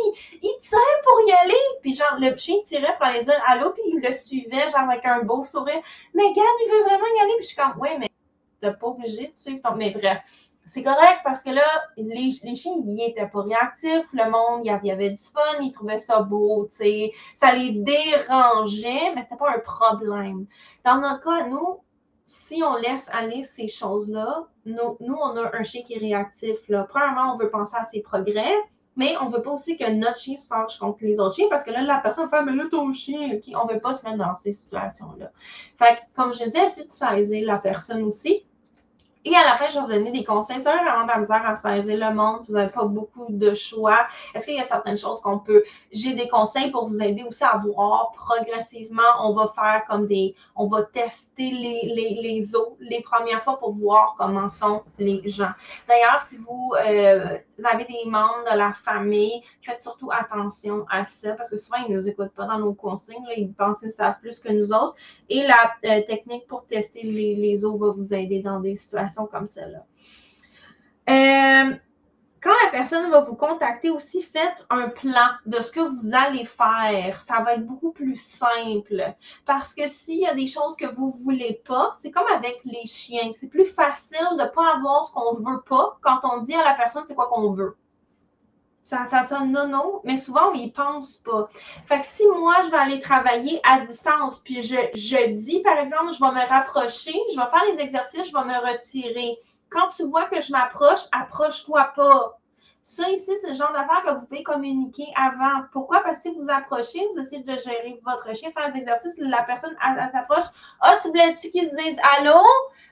il tirait pour y aller. Puis genre le chien tirait pour aller dire allô puis il le suivait genre avec un beau sourire. Mais regarde il veut vraiment y aller. Puis je suis comme ouais mais t'es pas obligé de suivre ton. Mais bref. C'est correct parce que là, les chiens, ils n'étaient pas réactifs. Le monde, il y avait du fun, ils trouvaient ça beau, tu sais. Ça les dérangeait, mais c'était pas un problème. Dans notre cas, nous, si on laisse aller ces choses-là, nous, on a un chien qui est réactif. Là. Premièrement, on veut penser à ses progrès, mais on veut pas aussi que notre chien se fâche contre les autres chiens parce que là, la personne fait, mais là, ton chien, OK, on veut pas se mettre dans ces situations-là. Fait que, comme je disais, c'est de saisir la personne aussi. Et à la fin, je vais vous donner des conseils. Ça va vraiment de la misère à saisir le monde. Vous n'avez pas beaucoup de choix. Est-ce qu'il y a certaines choses qu'on peut... J'ai des conseils pour vous aider aussi à voir progressivement. On va faire comme on va tester les os les premières fois pour voir comment sont les gens. D'ailleurs, si vous avez des membres de la famille, faites surtout attention à ça parce que souvent, ils ne nous écoutent pas dans nos consignes. Là, ils pensent qu'ils savent plus que nous autres. Et la technique pour tester les os va vous aider dans des situations comme celle-là. Quand la personne va vous contacter aussi, faites un plan de ce que vous allez faire. Ça va être beaucoup plus simple. Parce que s'il y a des choses que vous ne voulez pas, c'est comme avec les chiens. C'est plus facile de ne pas avoir ce qu'on ne veut pas quand on dit à la personne c'est quoi qu'on veut. Ça sonne non, mais souvent, on n'y pense pas. Fait que si moi, je vais aller travailler à distance, puis je dis, par exemple, je vais me rapprocher, je vais faire les exercices, je vais me retirer. Quand tu vois que je m'approche, approche-toi pas. Ça, ici, c'est le genre d'affaires que vous pouvez communiquer avant. Pourquoi? Parce que si vous approchez, vous essayez de gérer votre chien, faire les exercices, la personne, elle s'approche. Ah, tu voulais-tu qu'ils se disent allô?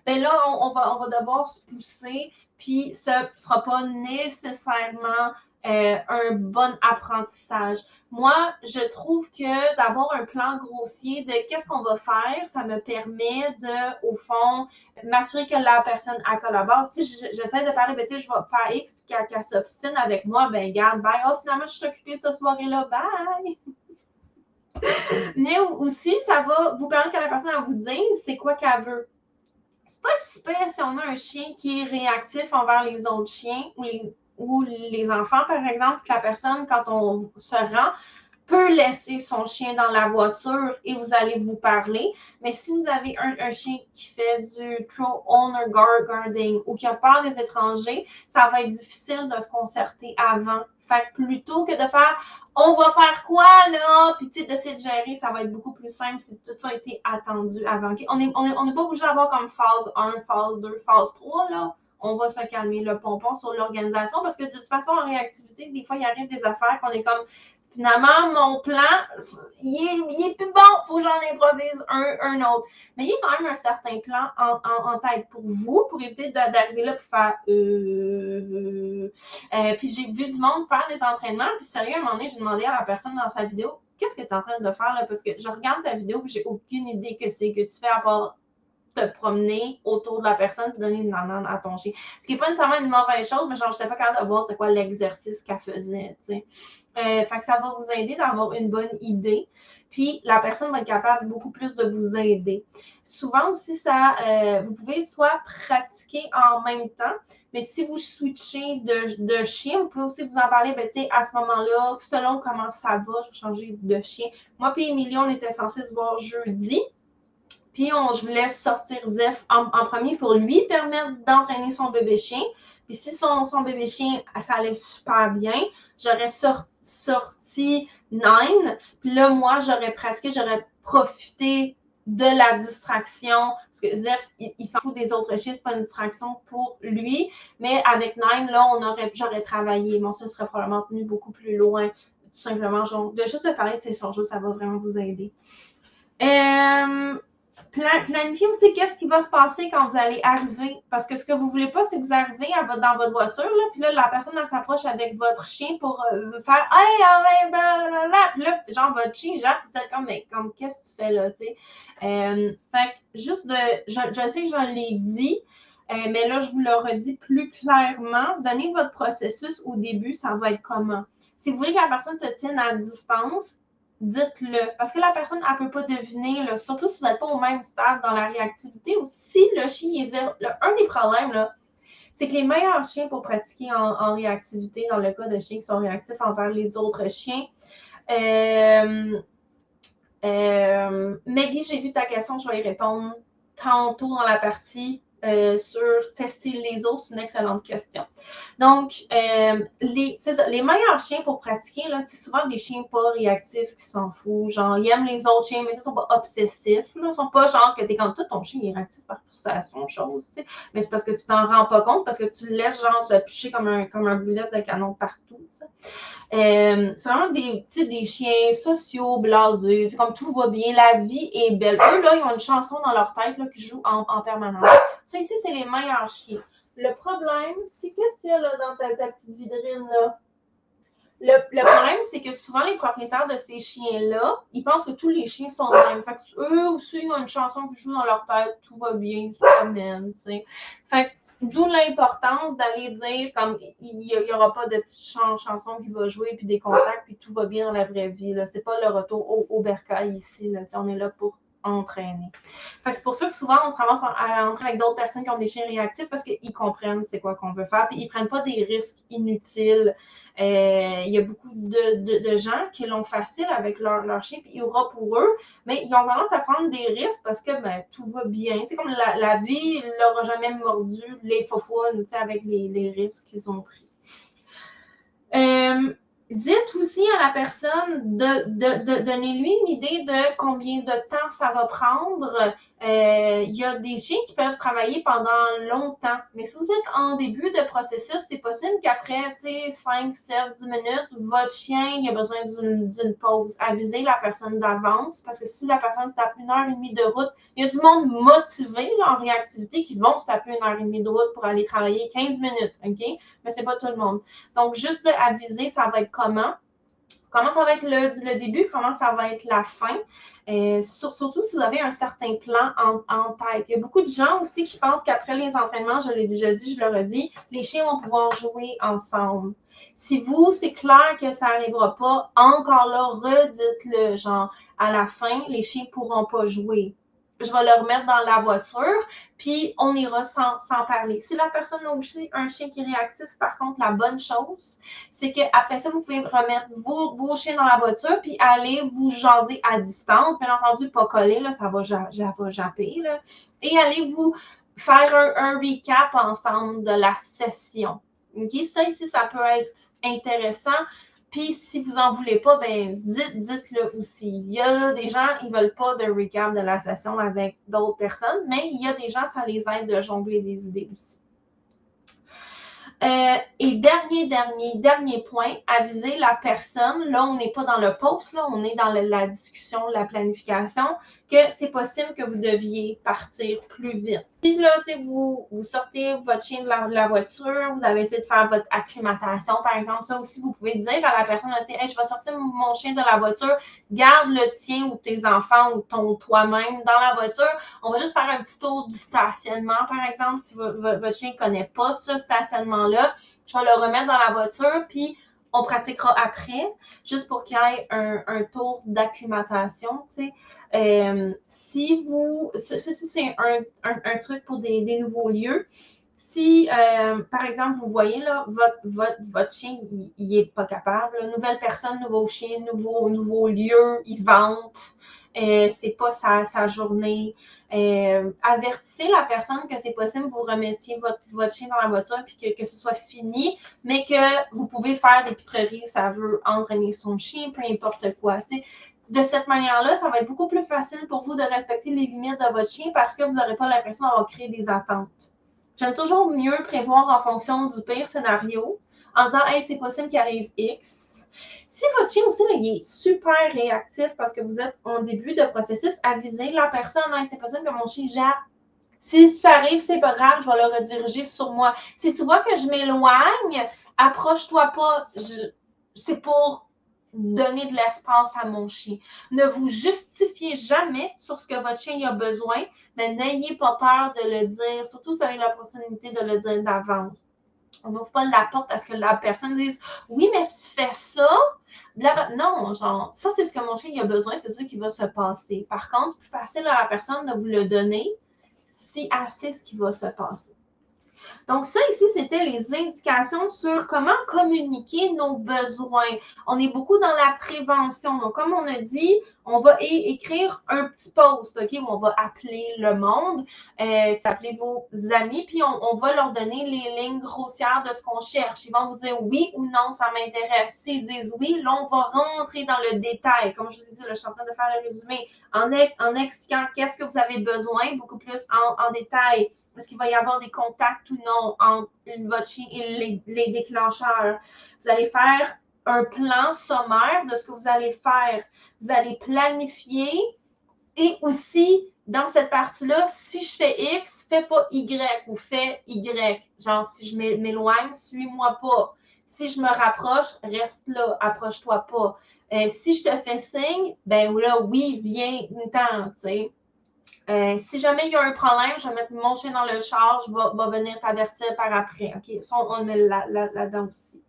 Ben là, on va devoir se pousser, puis ce ne sera pas nécessairement un bon apprentissage. Moi, je trouve que d'avoir un plan grossier de qu'est-ce qu'on va faire, ça me permet de, au fond, m'assurer que la personne elle collabore. Si j'essaie de parler, ben, je vais faire X puis qu'elle s'obstine avec moi, ben garde, bye. Oh, finalement, je suis occupée cette soirée-là, bye. Mais aussi, ça va vous permettre que la personne elle vous dise c'est quoi qu'elle veut. C'est pas si pire si on a un chien qui est réactif envers les autres chiens ou les enfants, par exemple, que la personne, quand on se rend, peut laisser son chien dans la voiture et vous allez vous parler. Mais si vous avez un chien qui fait du true owner guarding ou qui a peur des étrangers, ça va être difficile de se concerter avant. Fait que plutôt que de faire on va faire quoi là, puis tu sais, d'essayer de gérer, ça va être beaucoup plus simple si tout ça a été attendu avant. Okay? On n'est pas obligé d'avoir comme phase 1, phase 2, phase 3 là. On va se calmer le pompon sur l'organisation parce que de toute façon, en réactivité, des fois, il arrive des affaires qu'on est comme finalement, mon plan, il est plus bon, il faut que j'en improvise un autre. Mais il y a quand même un certain plan en tête pour vous, pour éviter d'arriver là et faire puis j'ai vu du monde faire des entraînements, puis sérieux, à un moment donné, j'ai demandé à la personne dans sa vidéo, qu'est-ce que tu es en train de faire là? Parce que je regarde ta vidéo et j'ai aucune idée que c'est que tu fais à part te promener autour de la personne et donner une banane à ton chien. Ce qui n'est pas nécessairement une mauvaise chose, mais genre, je n'étais pas capable de voir c'est quoi l'exercice qu'elle faisait, tu sais. Fait que ça va vous aider d'avoir une bonne idée. Puis, la personne va être capable beaucoup plus de vous aider. Souvent aussi, vous pouvez soit pratiquer en même temps, mais si vous switchez de chien, vous pouvez aussi vous en parler, ben, à ce moment-là, selon comment ça va, je vais changer de chien. Moi et Émilie, on était censés se voir jeudi. Puis, je voulais sortir Zeph en premier pour lui permettre d'entraîner son bébé chien. Puis, si son bébé chien, ça allait super bien, j'aurais sorti Nine. Puis là, moi, j'aurais pratiqué, j'aurais profité de la distraction. Parce que Zeph, il s'en fout des autres chiens, c'est pas une distraction pour lui. Mais avec Nine, là, j'aurais travaillé. Bon, ça serait probablement tenu beaucoup plus loin. Tout simplement, genre, de juste de parler de ces choses-là, ça va vraiment vous aider. Planifiez aussi qu'est-ce qui va se passer quand vous allez arriver. Parce que ce que vous voulez pas, c'est que vous arrivez dans votre voiture, là, puis là, la personne, elle s'approche avec votre chien pour faire « Hey, blablabla. » Puis là, genre, votre chien, genre, vous êtes comme qu'est-ce que tu fais là, tu sais. Fait que juste je sais que je l'ai dit, mais là, je vous le redis plus clairement. Donnez votre processus au début, ça va être comment. Si vous voulez que la personne se tienne à distance, dites-le. Parce que la personne, elle ne peut pas deviner, là, surtout si vous n'êtes pas au même stade dans la réactivité ou si le chien est zéro. Un des problèmes, là, c'est que les meilleurs chiens pour pratiquer en réactivité, dans le cas de chiens qui sont réactifs envers les autres chiens, Maggie, j'ai vu ta question, je vais y répondre tantôt dans la partie sur tester les autres. C'est une excellente question. Donc, les meilleurs chiens pour pratiquer, là, c'est souvent des chiens pas réactifs qui s'en foutent. Genre, ils aiment les autres chiens, mais ils ne sont pas obsessifs. Là. Ils ne sont pas genre que tu es comme tout ton chien est réactif par frustration, chose. T'sais. Mais c'est parce que tu t'en rends pas compte, parce que tu le laisses genre se picher comme un boulet de canon partout. T'sais. C'est vraiment des chiens sociaux, blasés, c'est comme tout va bien, la vie est belle. Eux, là, ils ont une chanson dans leur tête là, qui joue en permanence. Ça, ici, c'est les meilleurs chiens. Le problème, c'est qu'est-ce qu'il y a là, dans ta petite vitrine là? Le problème, c'est que souvent, les propriétaires de ces chiens-là, ils pensent que tous les chiens sont de même. Fait que eux aussi, ils ont une chanson qui joue dans leur tête, tout va bien, ils se promènent, tu sais. Fait que d'où l'importance d'aller dire, comme, il n'y aura pas de petite chanson qui va jouer, puis des contacts, puis tout va bien dans la vraie vie. Ce n'est pas le retour au bercail ici. Là, on est là pour entraîner. Fait que c'est pour ça que souvent, on se ramasse à entrer avec d'autres personnes qui ont des chiens réactifs parce qu'ils comprennent c'est quoi qu'on veut faire, puis ils ne prennent pas des risques inutiles. Il y a beaucoup de gens qui l'ont facile avec leur chien, puis il y aura pour eux, mais ils ont tendance à prendre des risques parce que ben, tout va bien. Tu sais, comme la vie ne leur a jamais mordu les faufounes, tu sais, avec les risques qu'ils ont pris. Dites aussi à la personne de donner-lui une idée de combien de temps ça va prendre. Il y a des chiens qui peuvent travailler pendant longtemps, mais si vous êtes en début de processus, c'est possible qu'après 5, 7, 10 minutes, votre chien il a besoin d'une pause. Avisez la personne d'avance, parce que si la personne se tape 1h30 de route, il y a du monde motivé là, en réactivité qui vont se taper 1h30 de route pour aller travailler 15 minutes, OK? Mais c'est pas tout le monde. Donc, juste d'aviser, ça va être comment ça va être le début, comment ça va être la fin. Surtout si vous avez un certain plan en tête. Il y a beaucoup de gens aussi qui pensent qu'après les entraînements, je l'ai déjà dit, je le redis, les chiens vont pouvoir jouer ensemble. Si vous, c'est clair que ça n'arrivera pas, encore là, redites-le, genre, à la fin, les chiens ne pourront pas jouer. je vais le remettre dans la voiture, puis on ira sans parler. Si la personne a aussi un chien qui est réactif, par contre, la bonne chose, c'est qu'après ça, vous pouvez remettre vos chiens dans la voiture, puis aller vous jaser à distance. Bien entendu, pas coller, là, ça va japper, là. Et allez vous faire un recap ensemble de la session. Okay? Ça ici, ça peut être intéressant. Puis, si vous n'en voulez pas, ben dites-le aussi. Il y a des gens, ils ne veulent pas de recap de la session avec d'autres personnes, mais il y a des gens, ça les aide de jongler des idées aussi. Et dernier point, aviser la personne, là, on n'est pas dans le post, là, on est dans la discussion, la planification, que c'est possible que vous deviez partir plus vite. Si là, vous sortez votre chien de la voiture, vous avez essayé de faire votre acclimatation, par exemple, ça aussi, vous pouvez dire à la personne, hey, je vais sortir mon chien de la voiture, garde le tien ou tes enfants ou toi-même dans la voiture. On va juste faire un petit tour du stationnement, par exemple, si votre chien ne connaît pas ce stationnement-là, je vais le remettre dans la voiture, puis on pratiquera après, juste pour qu'il y ait un tour d'acclimatation, tu sais. Si ceci c'est un truc pour des nouveaux lieux. Si, par exemple, vous voyez, là, votre chien, il n'est pas capable, là, nouvelle personne, nouveau chien, nouveau lieu, il vente, c'est pas sa journée. Avertissez la personne que c'est possible que vous remettiez votre chien dans la voiture puis que ce soit fini, mais que vous pouvez faire des pitreries, ça veut entraîner son chien, peu importe quoi. T'sais. De cette manière-là, ça va être beaucoup plus facile pour vous de respecter les limites de votre chien parce que vous n'aurez pas l'impression d'avoir créé des attentes. J'aime toujours mieux prévoir en fonction du pire scénario en disant, hey, c'est possible qu'il arrive X. Si votre chien aussi, là, il est super réactif parce que vous êtes en début de processus, avisez la personne, hey, c'est possible que mon chien jappe. Si ça arrive, c'est pas grave, je vais le rediriger sur moi. Si tu vois que je m'éloigne, approche-toi pas. C'est pour donner de l'espace à mon chien. Ne vous justifiez jamais sur ce que votre chien a besoin, mais n'ayez pas peur de le dire, surtout si vous avez l'opportunité de le dire d'avance. On n'ouvre pas la porte à ce que la personne dise « Oui, mais si tu fais ça, non, genre, ça c'est ce que mon chien a besoin, c'est ça qui va se passer. » Par contre, c'est plus facile à la personne de vous le donner si elle sait ce qui va se passer. Donc, ça ici, c'était les indications sur comment communiquer nos besoins. On est beaucoup dans la prévention. Donc, comme on a dit, on va écrire un petit post, OK, où on va appeler le monde, s'appeler vos amis, puis on va leur donner les lignes grossières de ce qu'on cherche. Ils vont vous dire oui ou non, ça m'intéresse. S'ils disent oui, là, on va rentrer dans le détail. Comme je vous ai dit, là, je suis en train de faire le résumé en expliquant qu'est-ce que vous avez besoin, beaucoup plus en détail. Est-ce qu'il va y avoir des contacts ou non entre votre chien et les déclencheurs? Vous allez faire un plan sommaire de ce que vous allez faire. Vous allez planifier et aussi, dans cette partie-là, si je fais X, fais pas Y ou fais Y. Genre, si je m'éloigne, suis-moi pas. Si je me rapproche, reste là, approche-toi pas. Si je te fais signe, ben là, oui, viens, temps, tu sais. Si jamais il y a un problème, je vais mettre mon chien dans le char, je vais venir t'avertir par après. OK, ça, on le met là-dedans aussi.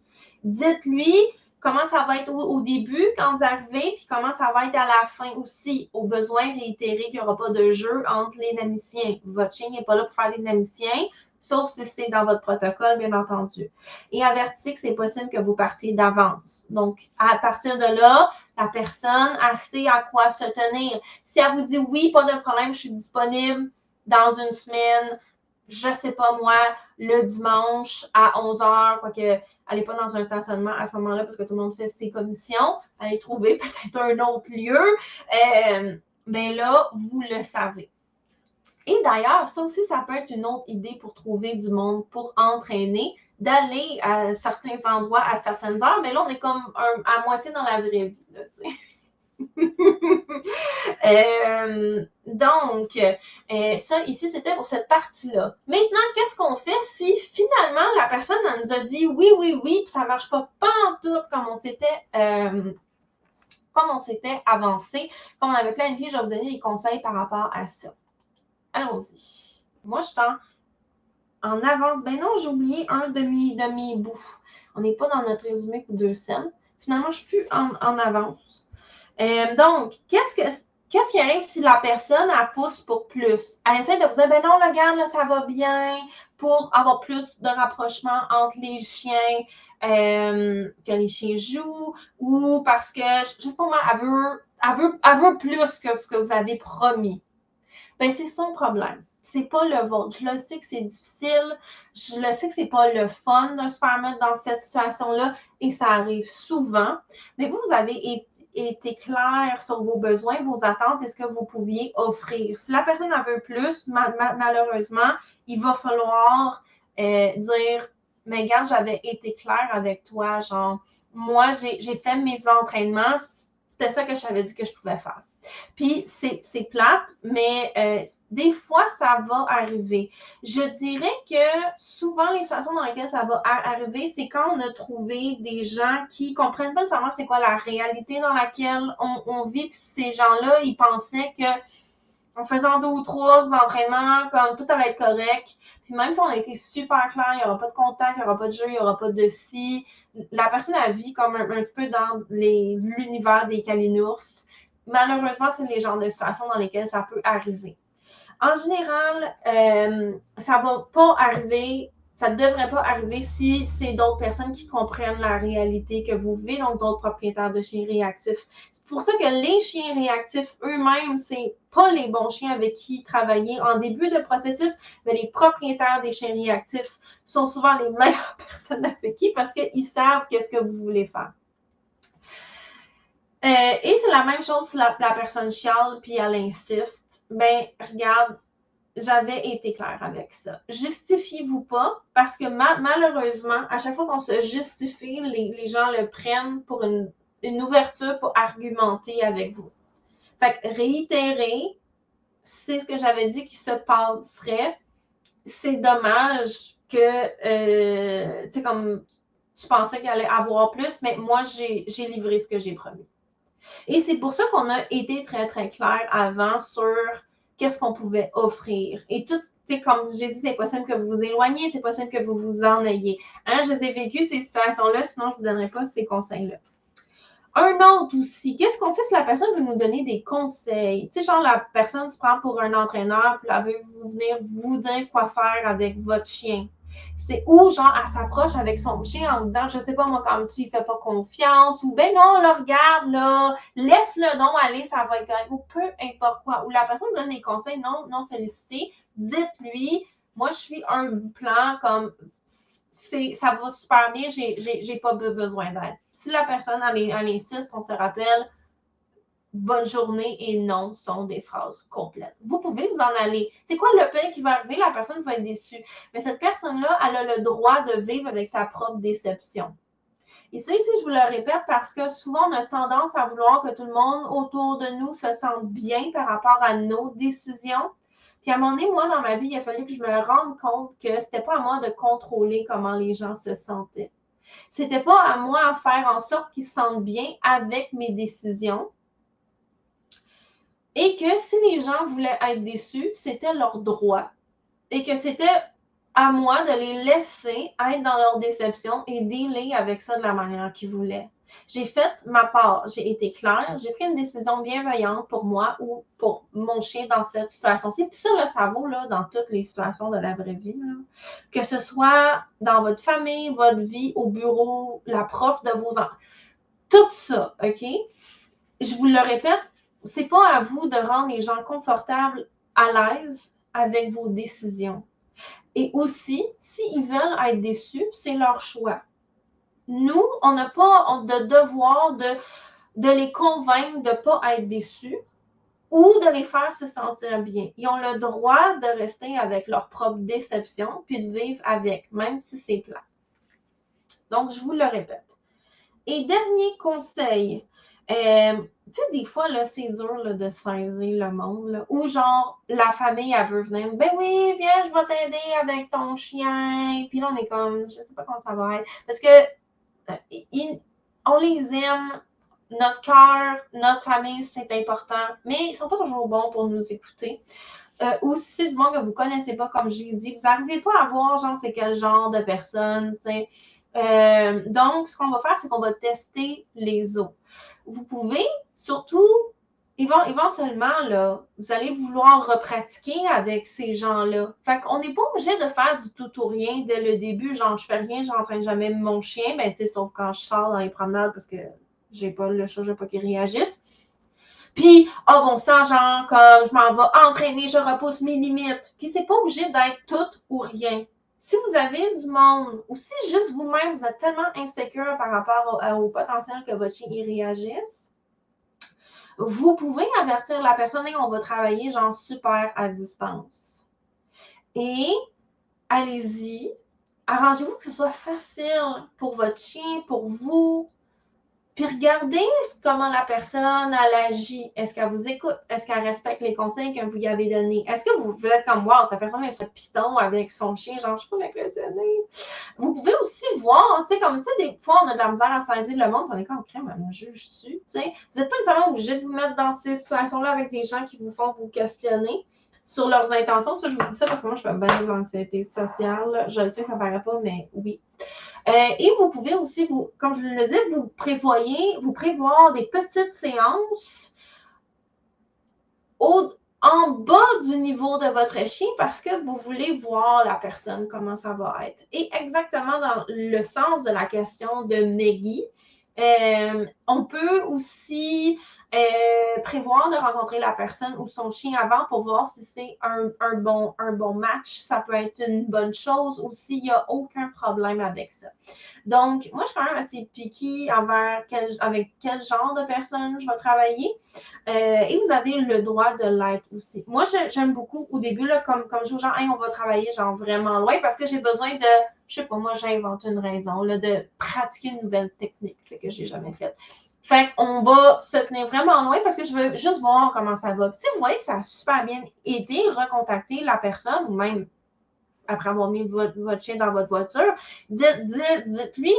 Dites-lui comment ça va être au début quand vous arrivez, puis comment ça va être à la fin aussi. Au besoin, réitérer qu'il n'y aura pas de jeu entre les dynamiciens. Votre chien n'est pas là pour faire des dynamiciens, sauf si c'est dans votre protocole, bien entendu. Et avertissez que c'est possible que vous partiez d'avance. Donc, à partir de là, la personne a sait à quoi se tenir. Si elle vous dit oui, pas de problème, je suis disponible dans une semaine, je ne sais pas moi, le dimanche à 11h, quoique elle n'est pas dans un stationnement à ce moment-là parce que tout le monde fait ses commissions, allez trouver peut-être un autre lieu, mais là, vous le savez. Et d'ailleurs, ça aussi, ça peut être une autre idée pour trouver du monde, pour entraîner, d'aller à certains endroits à certaines heures, mais là, on est comme à moitié dans la vraie vie, là, tu sais. Donc, ça ici, c'était pour cette partie-là. Maintenant, qu'est-ce qu'on fait si finalement la personne nous a dit oui, oui, oui, puis ça ne marche pas en tout comme on s'était avancé, comme on avait planifié, je vais vous donner des conseils par rapport à ça. Allons-y. Moi, je suis en avance. Ben non, j'ai oublié un demi-bout. On n'est pas dans notre résumé pour 2 scènes. Finalement, je ne suis plus en avance. Donc, qu'est-ce qu'est-ce qui arrive si la personne, elle pousse pour plus? Elle essaie de vous dire, ben non, regarde, là, ça va bien, pour avoir plus de rapprochement entre les chiens, que les chiens jouent, ou parce que, je sais pas moi, elle veut plus que ce que vous avez promis. Ben, c'est son problème. C'est pas le vôtre. Je le sais que c'est difficile. Je le sais que c'est pas le fun de se faire mettre dans cette situation-là et ça arrive souvent. Mais vous avez été clair sur vos besoins, vos attentes et ce que vous pouviez offrir. Si la personne en veut plus, malheureusement, il va falloir dire, mais regarde, j'avais été claire avec toi, genre, moi, j'ai fait mes entraînements, c'était ça que je t'avais dit que je pouvais faire. Puis c'est plate, mais des fois, ça va arriver. Je dirais que souvent, les situations dans lesquelles ça va arriver, c'est quand on a trouvé des gens qui comprennent pas nécessairement c'est quoi la réalité dans laquelle on vit. Puis ces gens-là, ils pensaient que en faisant 2 ou 3 entraînements, comme tout allait être correct. Puis même si on a été super clair, il n'y aura pas de contact, il n'y aura pas de jeu, il n'y aura pas de si. La personne a vit comme un petit peu dans l'univers des calinours. Malheureusement, c'est les genres de situations dans lesquelles ça peut arriver. En général, ça ne va pas arriver, ça ne devrait pas arriver si c'est d'autres personnes qui comprennent la réalité que vous vivez, donc d'autres propriétaires de chiens réactifs. C'est pour ça que les chiens réactifs eux-mêmes, c'est pas les bons chiens avec qui travailler en début de processus, mais les propriétaires des chiens réactifs sont souvent les meilleures personnes avec qui parce qu'ils savent qu'est-ce que vous voulez faire. Et c'est la même chose si la personne chiale puis elle insiste. Ben, regarde, j'avais été claire avec ça. Justifiez-vous pas parce que malheureusement, à chaque fois qu'on se justifie, les gens le prennent pour une ouverture pour argumenter avec vous. Fait que réitérer, c'est ce que j'avais dit qui se passerait. C'est dommage que, tu sais, comme tu pensais qu'il allait avoir plus, mais moi, j'ai livré ce que j'ai promis. Et c'est pour ça qu'on a été très, très clair avant sur qu'est-ce qu'on pouvait offrir. Et tout, tu sais, comme j'ai dit, c'est possible que vous vous éloigniez, c'est possible que vous vous en ayez. Hein, je les ai vécues, ces situations-là, sinon je ne vous donnerais pas ces conseils-là. Un autre aussi, qu'est-ce qu'on fait si la personne veut nous donner des conseils? Tu sais, genre, la personne se prend pour un entraîneur, puis elle veut venir vous dire quoi faire avec votre chien. C'est où, genre, elle s'approche avec son chien en disant, je sais pas, moi, comme tu ne fais pas confiance, ou ben non, là, regarde, là, laisse-le donc aller, ça va être correct, ou peu importe quoi. Ou la personne donne des conseils non sollicités, dites-lui, moi, je suis un plan comme ça va super bien, j'ai pas besoin d'aide. Si la personne elle insiste, on se rappelle, bonne journée et non sont des phrases complètes. Vous pouvez vous en aller. C'est quoi le pire qui va arriver? La personne va être déçue. Mais cette personne-là, elle a le droit de vivre avec sa propre déception. Et ça, ici, je vous le répète parce que souvent, on a tendance à vouloir que tout le monde autour de nous se sente bien par rapport à nos décisions. Puis à un moment donné, moi, dans ma vie, il a fallu que je me rende compte que c'était pas à moi de contrôler comment les gens se sentaient. C'était pas à moi à faire en sorte qu'ils se sentent bien avec mes décisions. Et que si les gens voulaient être déçus, c'était leur droit. Et que c'était à moi de les laisser être dans leur déception et dealer avec ça de la manière qu'ils voulaient. J'ai fait ma part, j'ai été claire, j'ai pris une décision bienveillante pour moi ou pour mon chien dans cette situation-ci. Puis ça, là, ça vaut là, dans toutes les situations de la vraie vie. Là. Que ce soit dans votre famille, votre vie, au bureau, la prof de vos enfants. Tout ça, OK? Je vous le répète, c'est pas à vous de rendre les gens confortables, à l'aise avec vos décisions. Et aussi, s'ils veulent être déçus, c'est leur choix. Nous, on n'a pas de devoir de les convaincre de ne pas être déçus ou de les faire se sentir bien. Ils ont le droit de rester avec leur propre déception puis de vivre avec, même si c'est plat. Donc, je vous le répète. Et dernier conseil, tu sais, des fois, là, c'est dur là, de saisir le monde, là, ou genre, la famille, elle veut venir, ben oui, viens, je vais t'aider avec ton chien. Puis là, on est comme, je sais pas comment ça va être. Parce que on les aime, notre cœur, notre famille, c'est important, mais ils sont pas toujours bons pour nous écouter. Ou si c'est du monde que vous connaissez pas, comme j'ai dit, vous n'arrivez pas à voir, genre, c'est quel genre de personne, tu sais. Donc, ce qu'on va faire, c'est qu'on va tester les os. Vous pouvez surtout éventuellement, là, vous allez vouloir repratiquer avec ces gens-là. Fait qu'on n'est pas obligé de faire du tout ou rien dès le début, genre je fais rien, j'entraîne jamais mon chien, ben tu sais, sauf quand je sors dans les promenades parce que j'ai pas le chat, je veux pas qu'il réagisse. Puis, oh bon sang, genre, comme je m'en vais entraîner, je repousse mes limites. Puis c'est pas obligé d'être tout ou rien. Si vous avez du monde, ou si juste vous-même, vous êtes tellement insécure par rapport au potentiel que votre chien y réagisse, vous pouvez avertir la personne et on va travailler genre super à distance. Et allez-y, arrangez-vous que ce soit facile pour votre chien, pour vous. Puis regardez comment la personne, elle agit. Est-ce qu'elle vous écoute? Est-ce qu'elle respecte les conseils que vous lui avez donnés? Est-ce que vous êtes comme, wow, cette personne est sur le piton avec son chien, genre, je peux l'impressionner. Vous pouvez aussi voir, tu sais, comme, tu sais, des fois, on a de la misère à saisir le monde, on est comme, crème, elle me juge dessus, tu sais. Vous n'êtes pas nécessairement obligé de vous mettre dans ces situations-là avec des gens qui vous font vous questionner sur leurs intentions. Ça, je vous dis ça parce que moi, je fais bien de l'anxiété sociale. Je le sais, ça ne paraît pas, mais oui. Et vous pouvez aussi, comme je le disais, vous prévoir des petites séances en bas du niveau de votre chien parce que vous voulez voir la personne, comment ça va être. Et exactement dans le sens de la question de Maggie, on peut aussi prévoir de rencontrer la personne ou son chien avant pour voir si c'est un bon match. Ça peut être une bonne chose ou s'il n'y a aucun problème avec ça. Donc, moi, je suis quand même assez picky avec quel genre de personne je vais travailler. Et vous avez le droit de l'être aussi. Moi, j'aime beaucoup au début, là, comme je dis aux gens, hey, on va travailler genre vraiment loin parce que j'ai besoin de, je sais pas, moi, j'invente une raison, là, de pratiquer une nouvelle technique que j'ai jamais faite. Fait qu'on va se tenir vraiment loin parce que je veux juste voir comment ça va. Puis si vous voyez que ça a super bien été, recontacter la personne ou même après avoir mis votre chien dans votre voiture, dites-lui,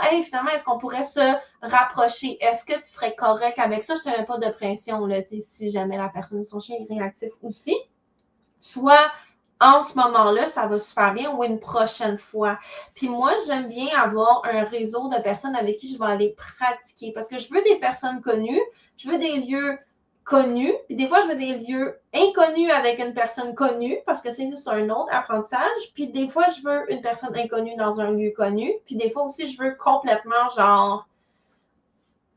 hey, finalement, est-ce qu'on pourrait se rapprocher? Est-ce que tu serais correct avec ça? Je ne te mets pas de pression, là, si jamais la personne, son chien est réactif aussi. Soit en ce moment-là, ça va super bien ou une prochaine fois. Puis moi, j'aime bien avoir un réseau de personnes avec qui je vais aller pratiquer parce que je veux des personnes connues, je veux des lieux connus, puis des fois, je veux des lieux inconnus avec une personne connue parce que c'est juste un autre apprentissage, puis des fois, je veux une personne inconnue dans un lieu connu, puis des fois aussi, je veux complètement genre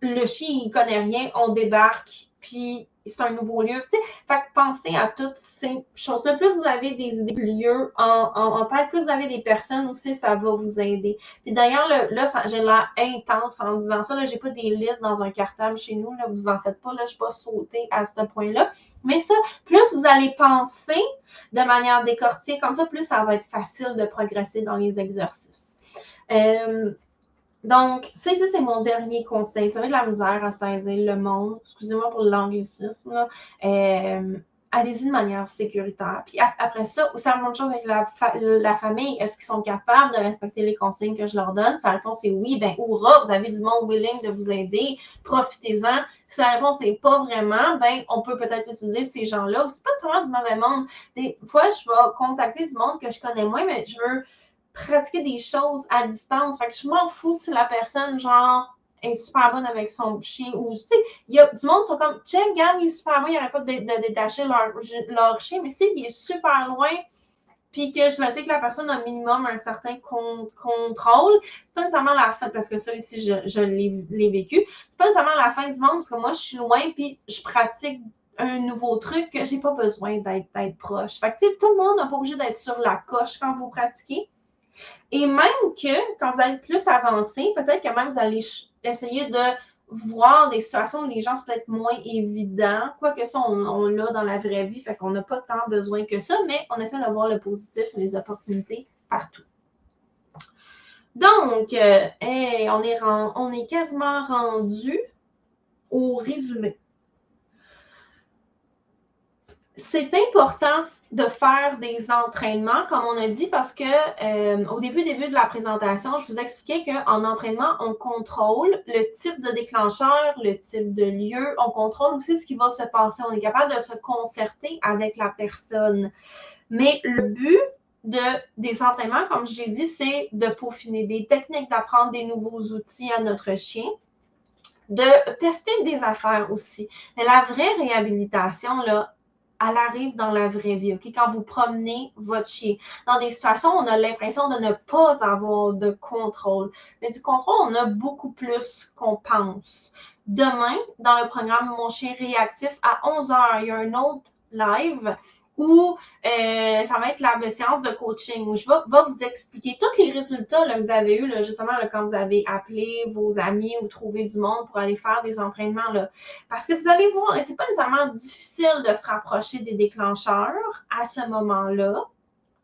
le chien, il connaît rien, on débarque, puis c'est un nouveau lieu. Tu sais, fait que pensez à toutes ces choses-là. Plus vous avez des idées de lieux en tête, plus vous avez des personnes aussi, ça va vous aider. Puis d'ailleurs, là, j'ai l'air intense en disant ça. Là, j'ai pas des listes dans un cartable chez nous. Là, vous en faites pas. Là, je suis pas sautée à ce point-là. Mais ça, plus vous allez penser de manière décortiquée comme ça, plus ça va être facile de progresser dans les exercices. Donc, ça, c'est mon dernier conseil. Ça va être de la misère à saisir le monde. Excusez-moi pour l'anglicisme. Allez-y de manière sécuritaire. Puis après ça, c'est la même chose avec la famille. Est-ce qu'ils sont capables de respecter les consignes que je leur donne? Si la réponse est oui, ben hurrah, vous avez du monde willing de vous aider. Profitez-en. Si la réponse n'est pas vraiment, ben on peut peut-être utiliser ces gens-là. C'est pas seulement du mauvais monde. Des fois, je vais contacter du monde que je connais moins, mais je veux pratiquer des choses à distance. Fait que je m'en fous si la personne, genre, est super bonne avec son chien ou, tu sais, il y a du monde qui sont comme, tiens, regarde, il est super bon, il n'arrête pas de détacher leur chien, mais s'il est super loin, puis que je sais que la personne a un minimum un certain contrôle, c'est pas nécessairement la fin, parce que ça ici, je l'ai vécu, c'est pas nécessairement la fin du monde, parce que moi, je suis loin, puis je pratique un nouveau truc que j'ai pas besoin d'être proche. Fait que, tu sais, tout le monde n'a pas obligé d'être sur la coche quand vous pratiquez. Et même que quand vous allez plus avancer, peut-être que même vous allez essayer de voir des situations où les gens sont peut-être moins évidents. Quoique ça, on l'a dans la vraie vie, fait qu'on n'a pas tant besoin que ça, mais on essaie de voir le positif et les opportunités partout. Donc, hey, on est quasiment rendu au résumé. C'est important de faire des entraînements, comme on a dit, parce que au début de la présentation, je vous expliquais qu'en entraînement, on contrôle le type de déclencheur, le type de lieu, on contrôle aussi ce qui va se passer. On est capable de se concerter avec la personne. Mais le but des entraînements, comme j'ai dit, c'est de peaufiner des techniques, d'apprendre des nouveaux outils à notre chien. de tester des affaires aussi. Mais la vraie réhabilitation, là, elle arrive dans la vraie vie, OK? Quand vous promenez votre chien. Dans des situations où on a l'impression de ne pas avoir de contrôle. Mais du contrôle, on a beaucoup plus qu'on pense. Demain, dans le programme Mon chien réactif, à 11 h, il y a un autre live où ça va être la séance de coaching où je vais vous expliquer tous les résultats là, que vous avez eus, là, justement, là, quand vous avez appelé vos amis ou trouvé du monde pour aller faire des entraînements. Là. Parce que vous allez voir, c'est pas nécessairement difficile de se rapprocher des déclencheurs à ce moment-là.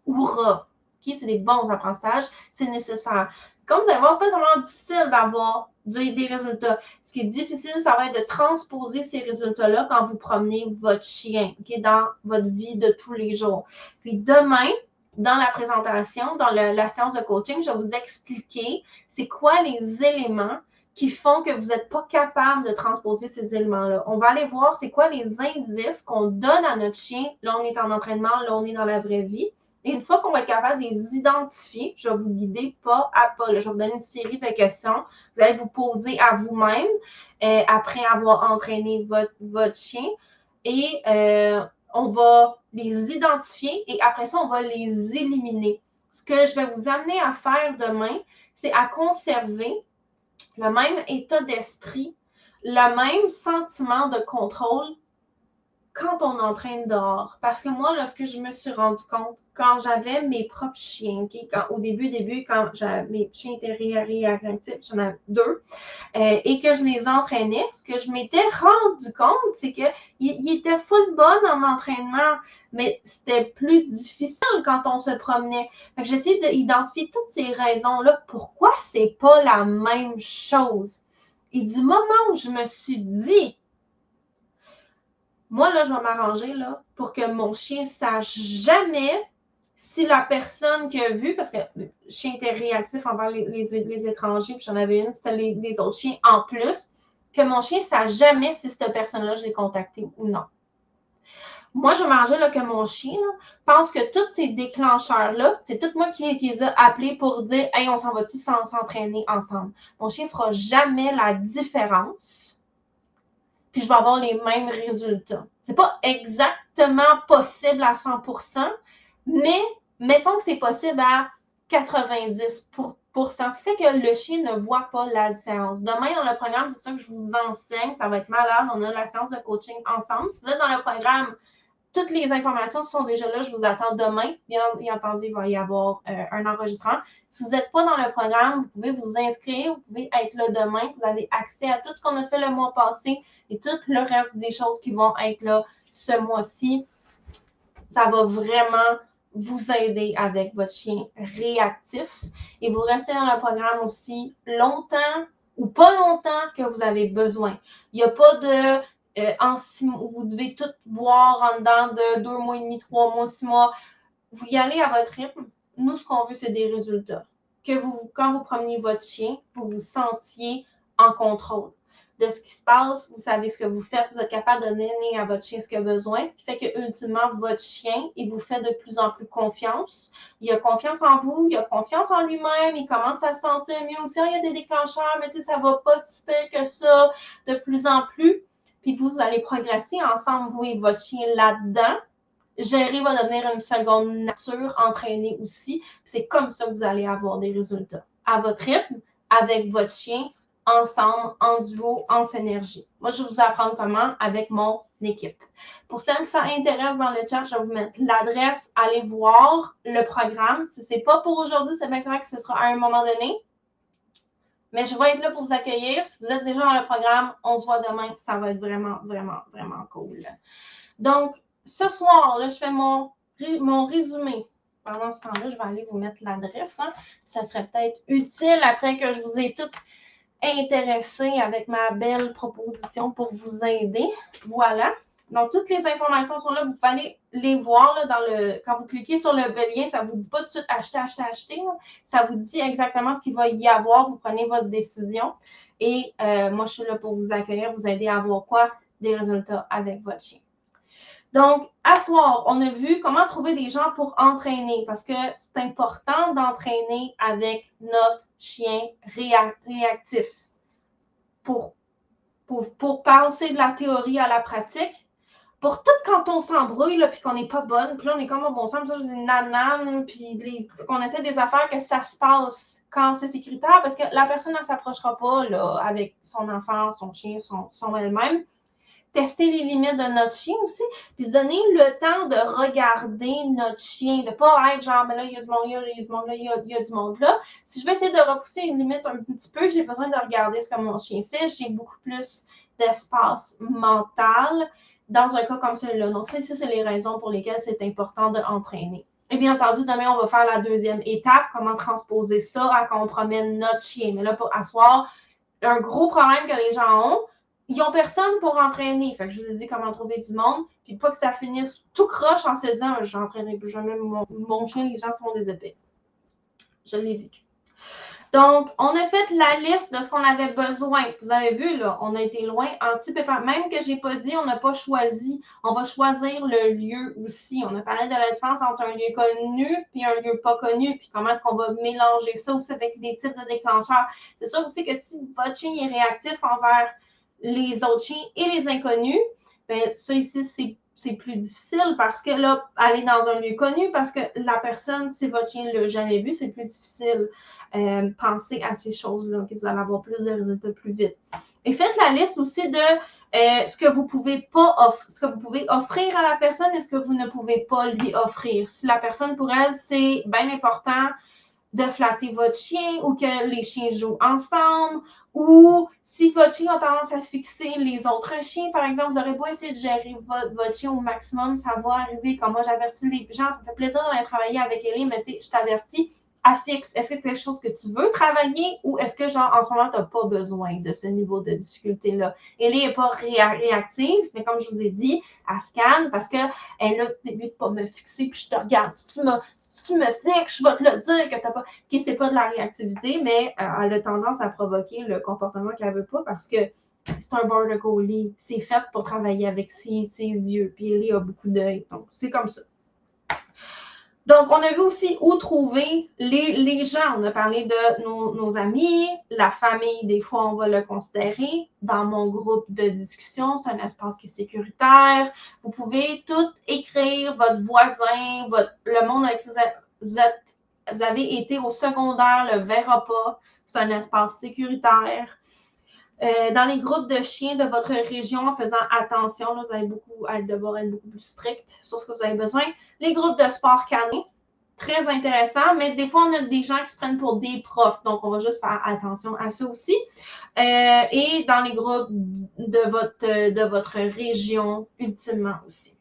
Hourra! Okay? C'est des bons apprentissages, c'est nécessaire. Comme vous allez voir, c'est pas nécessairement difficile d'avoir des résultats. Ce qui est difficile, ça va être de transposer ces résultats-là quand vous promenez votre chien, okay, dans votre vie de tous les jours. Puis demain, dans la présentation, dans la séance de coaching, je vais vous expliquer c'est quoi les éléments qui font que vous n'êtes pas capable de transposer ces éléments-là. On va aller voir c'est quoi les indices qu'on donne à notre chien. Là, on est en entraînement, là, on est dans la vraie vie. Et une fois qu'on va être capable de les identifier, je vais vous guider pas à pas. Là. Je vais vous donner une série de questions. Vous allez vous poser à vous-même après avoir entraîné votre chien. Et on va les identifier et après ça, on va les éliminer. Ce que je vais vous amener à faire demain, c'est à conserver le même état d'esprit, le même sentiment de contrôle quand on entraîne dehors. Parce que moi, là, ce que je me suis rendu compte, quand j'avais mes propres chiens, okay, au début, quand mes chiens étaient réactifs, j'en avais 2, et que je les entraînais, ce que je m'étais rendu compte, c'est qu'ils étaient full bonnes en entraînement, mais c'était plus difficile quand on se promenait. Fait que j'essayais d'identifier toutes ces raisons-là. Pourquoi c'est pas la même chose? Et du moment où je me suis dit, moi, là, je vais m'arranger là, pour que mon chien sache jamais si la personne qui a vu, parce que le chien était réactif envers les étrangers, puis j'en avais une, c'était les autres chiens en plus, que mon chien ne sache jamais si cette personne-là, je l'ai contactée ou non. Moi, je vais m'arranger là, que mon chien là, pense que tous ces déclencheurs-là, c'est tout moi qui les a appelés pour dire « Hey, on s'en va-tu s'entraîner ensemble? » Mon chien ne fera jamais la différence puis je vais avoir les mêmes résultats. C'est pas exactement possible à 100%, mais mettons que c'est possible à 90%. Ce qui fait que le chien ne voit pas la différence. Demain, dans le programme, c'est ça que je vous enseigne. Ça va être malade. On a la séance de coaching ensemble. Si vous êtes dans le programme, toutes les informations sont déjà là. Je vous attends demain. Bien entendu, il va y avoir un enregistrement. Si vous n'êtes pas dans le programme, vous pouvez vous inscrire. Vous pouvez être là demain. Vous avez accès à tout ce qu'on a fait le mois passé et tout le reste des choses qui vont être là ce mois-ci. Ça va vraiment vous aider avec votre chien réactif. Et vous restez dans le programme aussi longtemps ou pas longtemps que vous avez besoin. Il n'y a pas de en 6 mois, vous devez tout voir en dedans de 2 mois et demi, 3 mois, 6 mois. Vous y allez à votre rythme. Nous, ce qu'on veut, c'est des résultats. Que quand vous promenez votre chien, vous vous sentiez en contrôle de ce qui se passe, vous savez ce que vous faites, vous êtes capable de donner à votre chien ce qu'il a besoin, ce qui fait que ultimement, votre chien, il vous fait de plus en plus confiance. Il a confiance en vous, il a confiance en lui-même, il commence à se sentir mieux aussi. Il y a des déclencheurs, mais tu sais, ça va pas si pire que ça de plus en plus. Puis vous allez progresser ensemble, vous et votre chien là-dedans. Gérer va devenir une seconde nature, entraîner aussi. C'est comme ça que vous allez avoir des résultats. À votre rythme, avec votre chien, ensemble, en duo, en synergie. Moi, je vais vous apprendre comment avec mon équipe. Pour celles que ça intéresse dans le chat, je vais vous mettre l'adresse. Allez voir le programme. Si ce n'est pas pour aujourd'hui, c'est bien correct que ce sera à un moment donné. Mais je vais être là pour vous accueillir. Si vous êtes déjà dans le programme, on se voit demain. Ça va être vraiment, vraiment, vraiment cool. Donc, ce soir, là, je fais mon résumé. Pendant ce temps-là, je vais aller vous mettre l'adresse. Hein. Ça serait peut-être utile après que je vous ai toutes intéressées avec ma belle proposition pour vous aider. Voilà. Donc, toutes les informations sont là. Vous pouvez aller les voir là, quand vous cliquez sur le lien, ça ne vous dit pas tout de suite acheter, acheter, acheter. Là. Ça vous dit exactement ce qu'il va y avoir. Vous prenez votre décision. Et moi, je suis là pour vous accueillir, vous aider à avoir quoi? Des résultats avec votre chien. Donc, à soir, on a vu comment trouver des gens pour entraîner parce que c'est important d'entraîner avec notre chien réactif pour pour passer de la théorie à la pratique. Pour tout quand on s'embrouille, là, puis qu'on n'est pas bonne, puis là, on est comme, oh, bon sang, ça, j'ai des nananes, puis qu'on essaie des affaires, que ça se passe quand c'est sécuritaire, parce que la personne ne s'approchera pas là, avec son enfant, son chien, son elle-même. Tester les limites de notre chien aussi, puis se donner le temps de regarder notre chien, de ne pas être genre, mais là, il y a du monde, il y a du monde là, il y a du monde là. Si je vais essayer de repousser une limite un petit peu, j'ai besoin de regarder ce que mon chien fait. J'ai beaucoup plus d'espace mental dans un cas comme celui-là. Donc, ça, ici, c'est les raisons pour lesquelles c'est important d'entraîner. Et bien entendu, demain, on va faire la deuxième étape, comment transposer ça à quand on promène notre chien. Mais là, pour asseoir, un gros problème que les gens ont, ils n'ont personne pour entraîner. Fait que je vous ai dit comment trouver du monde, puis pas que ça finisse tout croche en se disant « j'entraînerai plus jamais mon chien, les gens sont des épées ». Je l'ai vécu. Donc, on a fait la liste de ce qu'on avait besoin. Vous avez vu, là, on a été loin. Anti-pépin, même que je n'ai pas dit, on n'a pas choisi. On va choisir le lieu aussi. On a parlé de la différence entre un lieu connu et un lieu pas connu. Puis comment est-ce qu'on va mélanger ça aussi avec des types de déclencheurs. C'est sûr aussi que si votre chien est réactif envers les autres chiens et les inconnus, bien, ça ici, c'est plus difficile parce que là, aller dans un lieu connu, parce que la personne, si votre chien ne l'a jamais vu, c'est plus difficile. Pensez à ces choses-là, que vous allez avoir plus de résultats plus vite. Et faites la liste aussi de ce que vous pouvez pas ce que vous pouvez offrir à la personne et ce que vous ne pouvez pas lui offrir. Si la personne, pour elle, c'est bien important de flatter votre chien ou que les chiens jouent ensemble, ou si votre chien a tendance à fixer les autres chiens, par exemple, vous aurez beau essayer de gérer votre chien au maximum, ça va arriver. Comme moi, j'avertis les gens, ça me fait plaisir d'aller travailler avec Ellie, mais tu sais, je t'avertis, à fixe. Est-ce que c'est quelque chose que tu veux travailler ou est-ce que, genre, en ce moment, tu n'as pas besoin de ce niveau de difficulté-là? Ellie n'est pas réactive, mais comme je vous ai dit, elle scanne parce qu'elle a le début de ne pas me fixer, puis je te regarde. Si tu me fixes, je vais te le dire que t'as pas. OK, c'est pas de la réactivité, mais elle a tendance à provoquer le comportement qu'elle veut pas parce que c'est un border collie. C'est fait pour travailler avec ses yeux. Puis Ellie a beaucoup d'œil. Donc, c'est comme ça. Donc, on a vu aussi où trouver les gens. On a parlé de nos amis, la famille, des fois, on va le considérer. Dans mon groupe de discussion, c'est un espace qui est sécuritaire. Vous pouvez tout écrire, votre voisin, le monde avec qui vous avez été au secondaire ne le verra pas. C'est un espace sécuritaire. Dans les groupes de chiens de votre région, en faisant attention, là, vous allez devoir être beaucoup plus strict sur ce que vous avez besoin. Les groupes de sport canin, très intéressant, mais des fois, on a des gens qui se prennent pour des profs, donc on va juste faire attention à ça aussi. Et dans les groupes de votre région, ultimement aussi.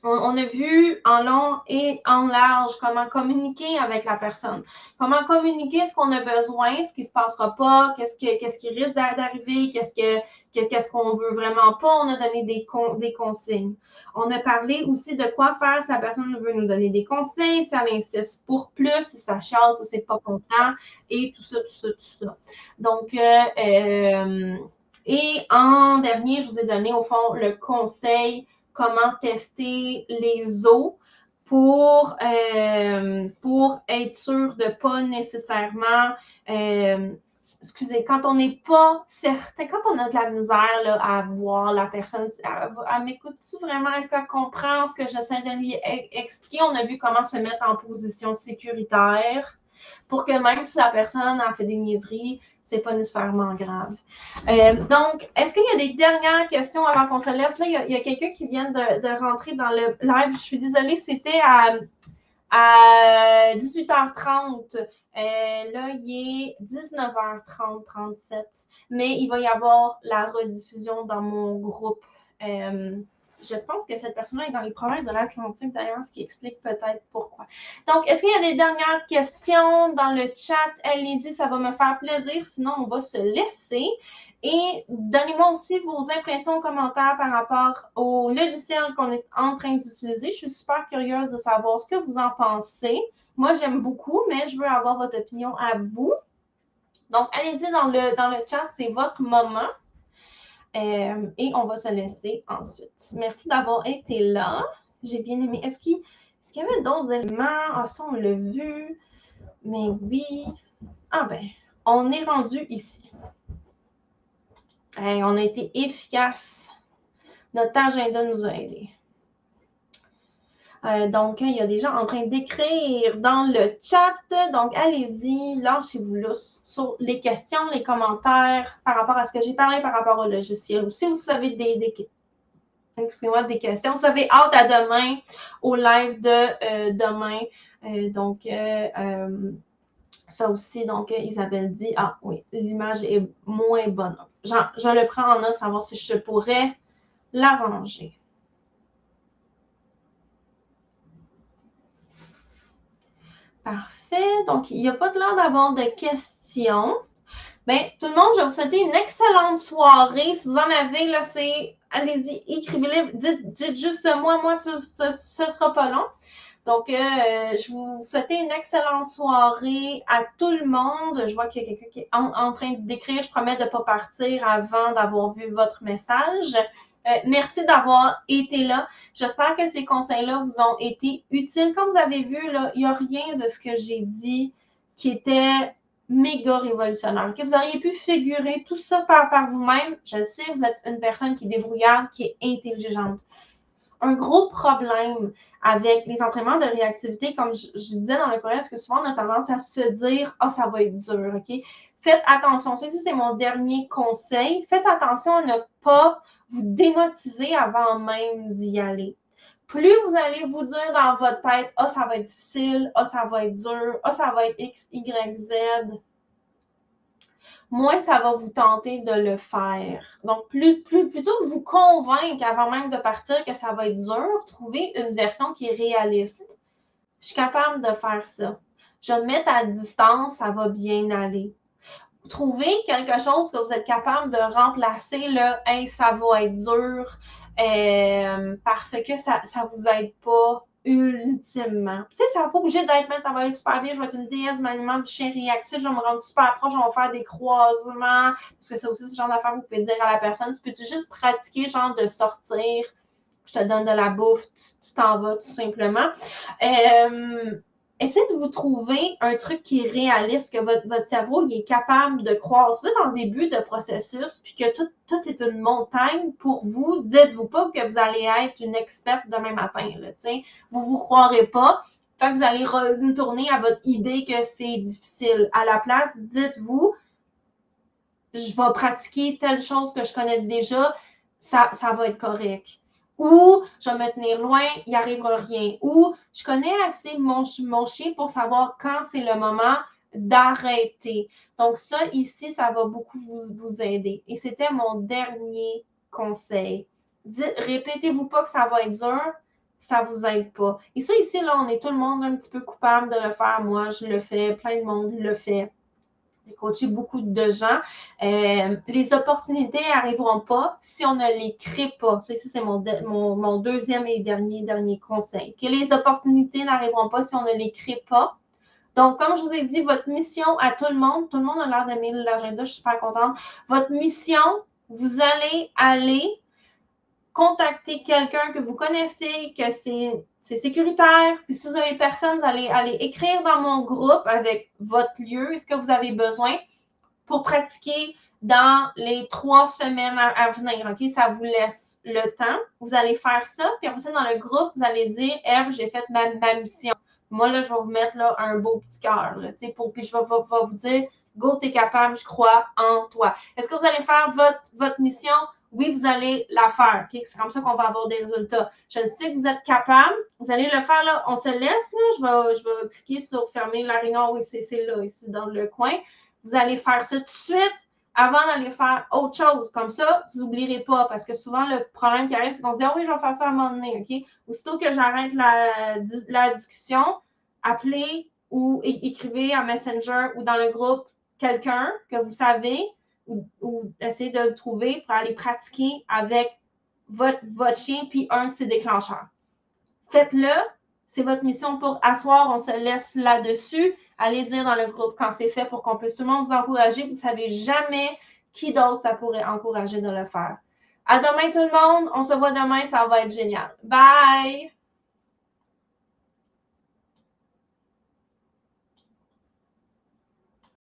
On a vu en long et en large comment communiquer avec la personne, comment communiquer ce qu'on a besoin, ce qui ne se passera pas, qu'est-ce qui risque d'arriver, qu'est-ce qu'on veut vraiment pas. On a donné des consignes. On a parlé aussi de quoi faire si la personne veut nous donner des conseils, si elle insiste pour plus, si ça chiale, si c'est pas content, et tout ça. Donc, et en dernier, je vous ai donné au fond le conseil comment tester les os pour être sûr de ne pas nécessairement, quand on n'est pas certain, quand on a de la misère là, à voir la personne, elle m'écoute-tu vraiment? Est-ce qu'elle comprend ce que j'essaie de lui expliquer? On a vu comment se mettre en position sécuritaire pour que même si la personne a fait des niaiseries, c'est pas nécessairement grave. Donc, est-ce qu'il y a des dernières questions avant qu'on se laisse? Là, il y a quelqu'un qui vient de rentrer dans le live. Je suis désolée, c'était à 18h30. Là, il est 19h30, 37. Mais il va y avoir la rediffusion dans mon groupe. Je pense que cette personne-là est dans les provinces de l'Atlantique, d'ailleurs, ce qui explique peut-être pourquoi. Donc, est-ce qu'il y a des dernières questions dans le chat? Allez-y, ça va me faire plaisir. Sinon, on va se laisser. Et donnez-moi aussi vos impressions, commentaires par rapport au logiciel qu'on est en train d'utiliser. Je suis super curieuse de savoir ce que vous en pensez. Moi, j'aime beaucoup, mais je veux avoir votre opinion à vous. Donc, allez-y dans le chat, c'est votre moment. Et on va se laisser ensuite. Merci d'avoir été là. J'ai bien aimé. Est-ce qu'il y avait d'autres éléments? Ah, ça, on l'a vu. Mais oui. Ah ben, on est rendu ici. Hey, on a été efficace. Notre agenda nous a aidés. Donc, il y a des gens en train d'écrire dans le chat. Donc, allez-y, lâchez-vous là sur les questions, les commentaires par rapport à ce que j'ai parlé par rapport au logiciel. Ou si vous avez des questions, vous avez hâte à demain, au live de demain. Ça aussi, donc, Isabelle dit, ah oui, l'image est moins bonne. Je le prends en note, savoir si je pourrais l'arranger. Parfait. Donc, il n'y a pas de l'air d'avoir de questions. Bien, tout le monde, je vais vous souhaiter une excellente soirée. Si vous en avez, là, allez-y, écrivez-les. Dites juste moi, ce sera pas long. Donc, je vous souhaite une excellente soirée à tout le monde. Je vois qu'il y a quelqu'un qui est en train d'écrire. Je promets de ne pas partir avant d'avoir vu votre message. Merci d'avoir été là. J'espère que ces conseils-là vous ont été utiles. Comme vous avez vu, là, il n'y a rien de ce que j'ai dit qui était méga révolutionnaire. Okay? Vous auriez pu figurer tout ça par vous-même. Je sais, vous êtes une personne qui est débrouillarde, qui est intelligente. Un gros problème avec les entraînements de réactivité, comme je disais dans le courriel, c'est que souvent on a tendance à se dire « Ah, ça va être dur, OK? » Faites attention, ça c'est mon dernier conseil. Faites attention à ne pas vous démotiver avant même d'y aller. Plus vous allez vous dire dans votre tête « Ah, ça va être difficile, ah, ça va être dur, ah, ça va être X, Y, Z », moins ça va vous tenter de le faire. Donc, plutôt que vous convaincre avant même de partir que ça va être dur, trouvez une version qui est réaliste. Je suis capable de faire ça. Je vais me mettre à distance, ça va bien aller. Trouvez quelque chose que vous êtes capable de remplacer le « hey, ça va être dur » parce que ça ne vous aide pas ultimement. Tu sais, ça va pas obligé d'être, mais ça va aller super bien, je vais être une déesse maniement du chien réactif, je vais me rendre super proche, on va faire des croisements, parce que ça aussi, ce genre d'affaires, vous pouvez dire à la personne, tu peux-tu juste pratiquer, genre de sortir, je te donne de la bouffe, tu t'en vas tout simplement. Essayez de vous trouver un truc qui est réaliste, que votre cerveau il est capable de croire. Si vous êtes en début de processus, puis que tout est une montagne pour vous, dites-vous pas que vous allez être une experte demain matin. Là, vous croirez pas. Fait que vous allez retourner à votre idée que c'est difficile. À la place, dites-vous, je vais pratiquer telle chose que je connais déjà, ça va être correct. Ou je vais me tenir loin, il n'y arrivera rien. Ou je connais assez mon chien pour savoir quand c'est le moment d'arrêter. Donc ça, ici, ça va beaucoup vous aider. Et c'était mon dernier conseil. Répétez-vous pas que ça va être dur, ça ne vous aide pas. Et ça, ici, là, on est tout le monde un petit peu coupable de le faire. Moi, je le fais, plein de monde le fait. J'ai coaché beaucoup de gens. Les opportunités n'arriveront pas si on ne les crée pas. Ça, c'est mon deuxième et dernier conseil. Que les opportunités n'arriveront pas si on ne les crée pas. Donc, comme je vous ai dit, votre mission à tout le monde a l'air d'aimer l'agenda, je suis super contente. Votre mission, vous allez aller contacter quelqu'un que vous connaissez, que c'est sécuritaire. Puis si vous avez personne, vous allez aller écrire dans mon groupe avec votre lieu, ce que vous avez besoin pour pratiquer dans les 3 semaines à venir. OK? Ça vous laisse le temps. Vous allez faire ça. Puis après ça, dans le groupe, vous allez dire, Eve, j'ai fait ma mission. Moi, là, je vais vous mettre là, un beau petit cœur. Puis je vais vous dire, go, t'es capable, je crois en toi. Est-ce que vous allez faire votre mission? Oui, vous allez la faire. Okay? C'est comme ça qu'on va avoir des résultats. Je sais que vous êtes capable. Vous allez le faire là. On se laisse. Là. Je vais cliquer sur fermer la réunion. Oui, c'est là, ici, dans le coin. Vous allez faire ça tout de suite avant d'aller faire autre chose. Comme ça, vous n'oublierez pas. Parce que souvent, le problème qui arrive, c'est qu'on se dit, ah oui, je vais faire ça à un moment donné. OK? Aussitôt que j'arrête la discussion, appelez ou écrivez à Messenger ou dans le groupe quelqu'un que vous savez ou essayez de le trouver pour aller pratiquer avec votre chien puis un de ses déclencheurs. Faites-le. C'est votre mission pour asseoir. On se laisse là-dessus. Allez dire dans le groupe quand c'est fait pour qu'on puisse tout le monde vous encourager. Vous ne savez jamais qui d'autre ça pourrait encourager de le faire. À demain tout le monde. On se voit demain. Ça va être génial. Bye!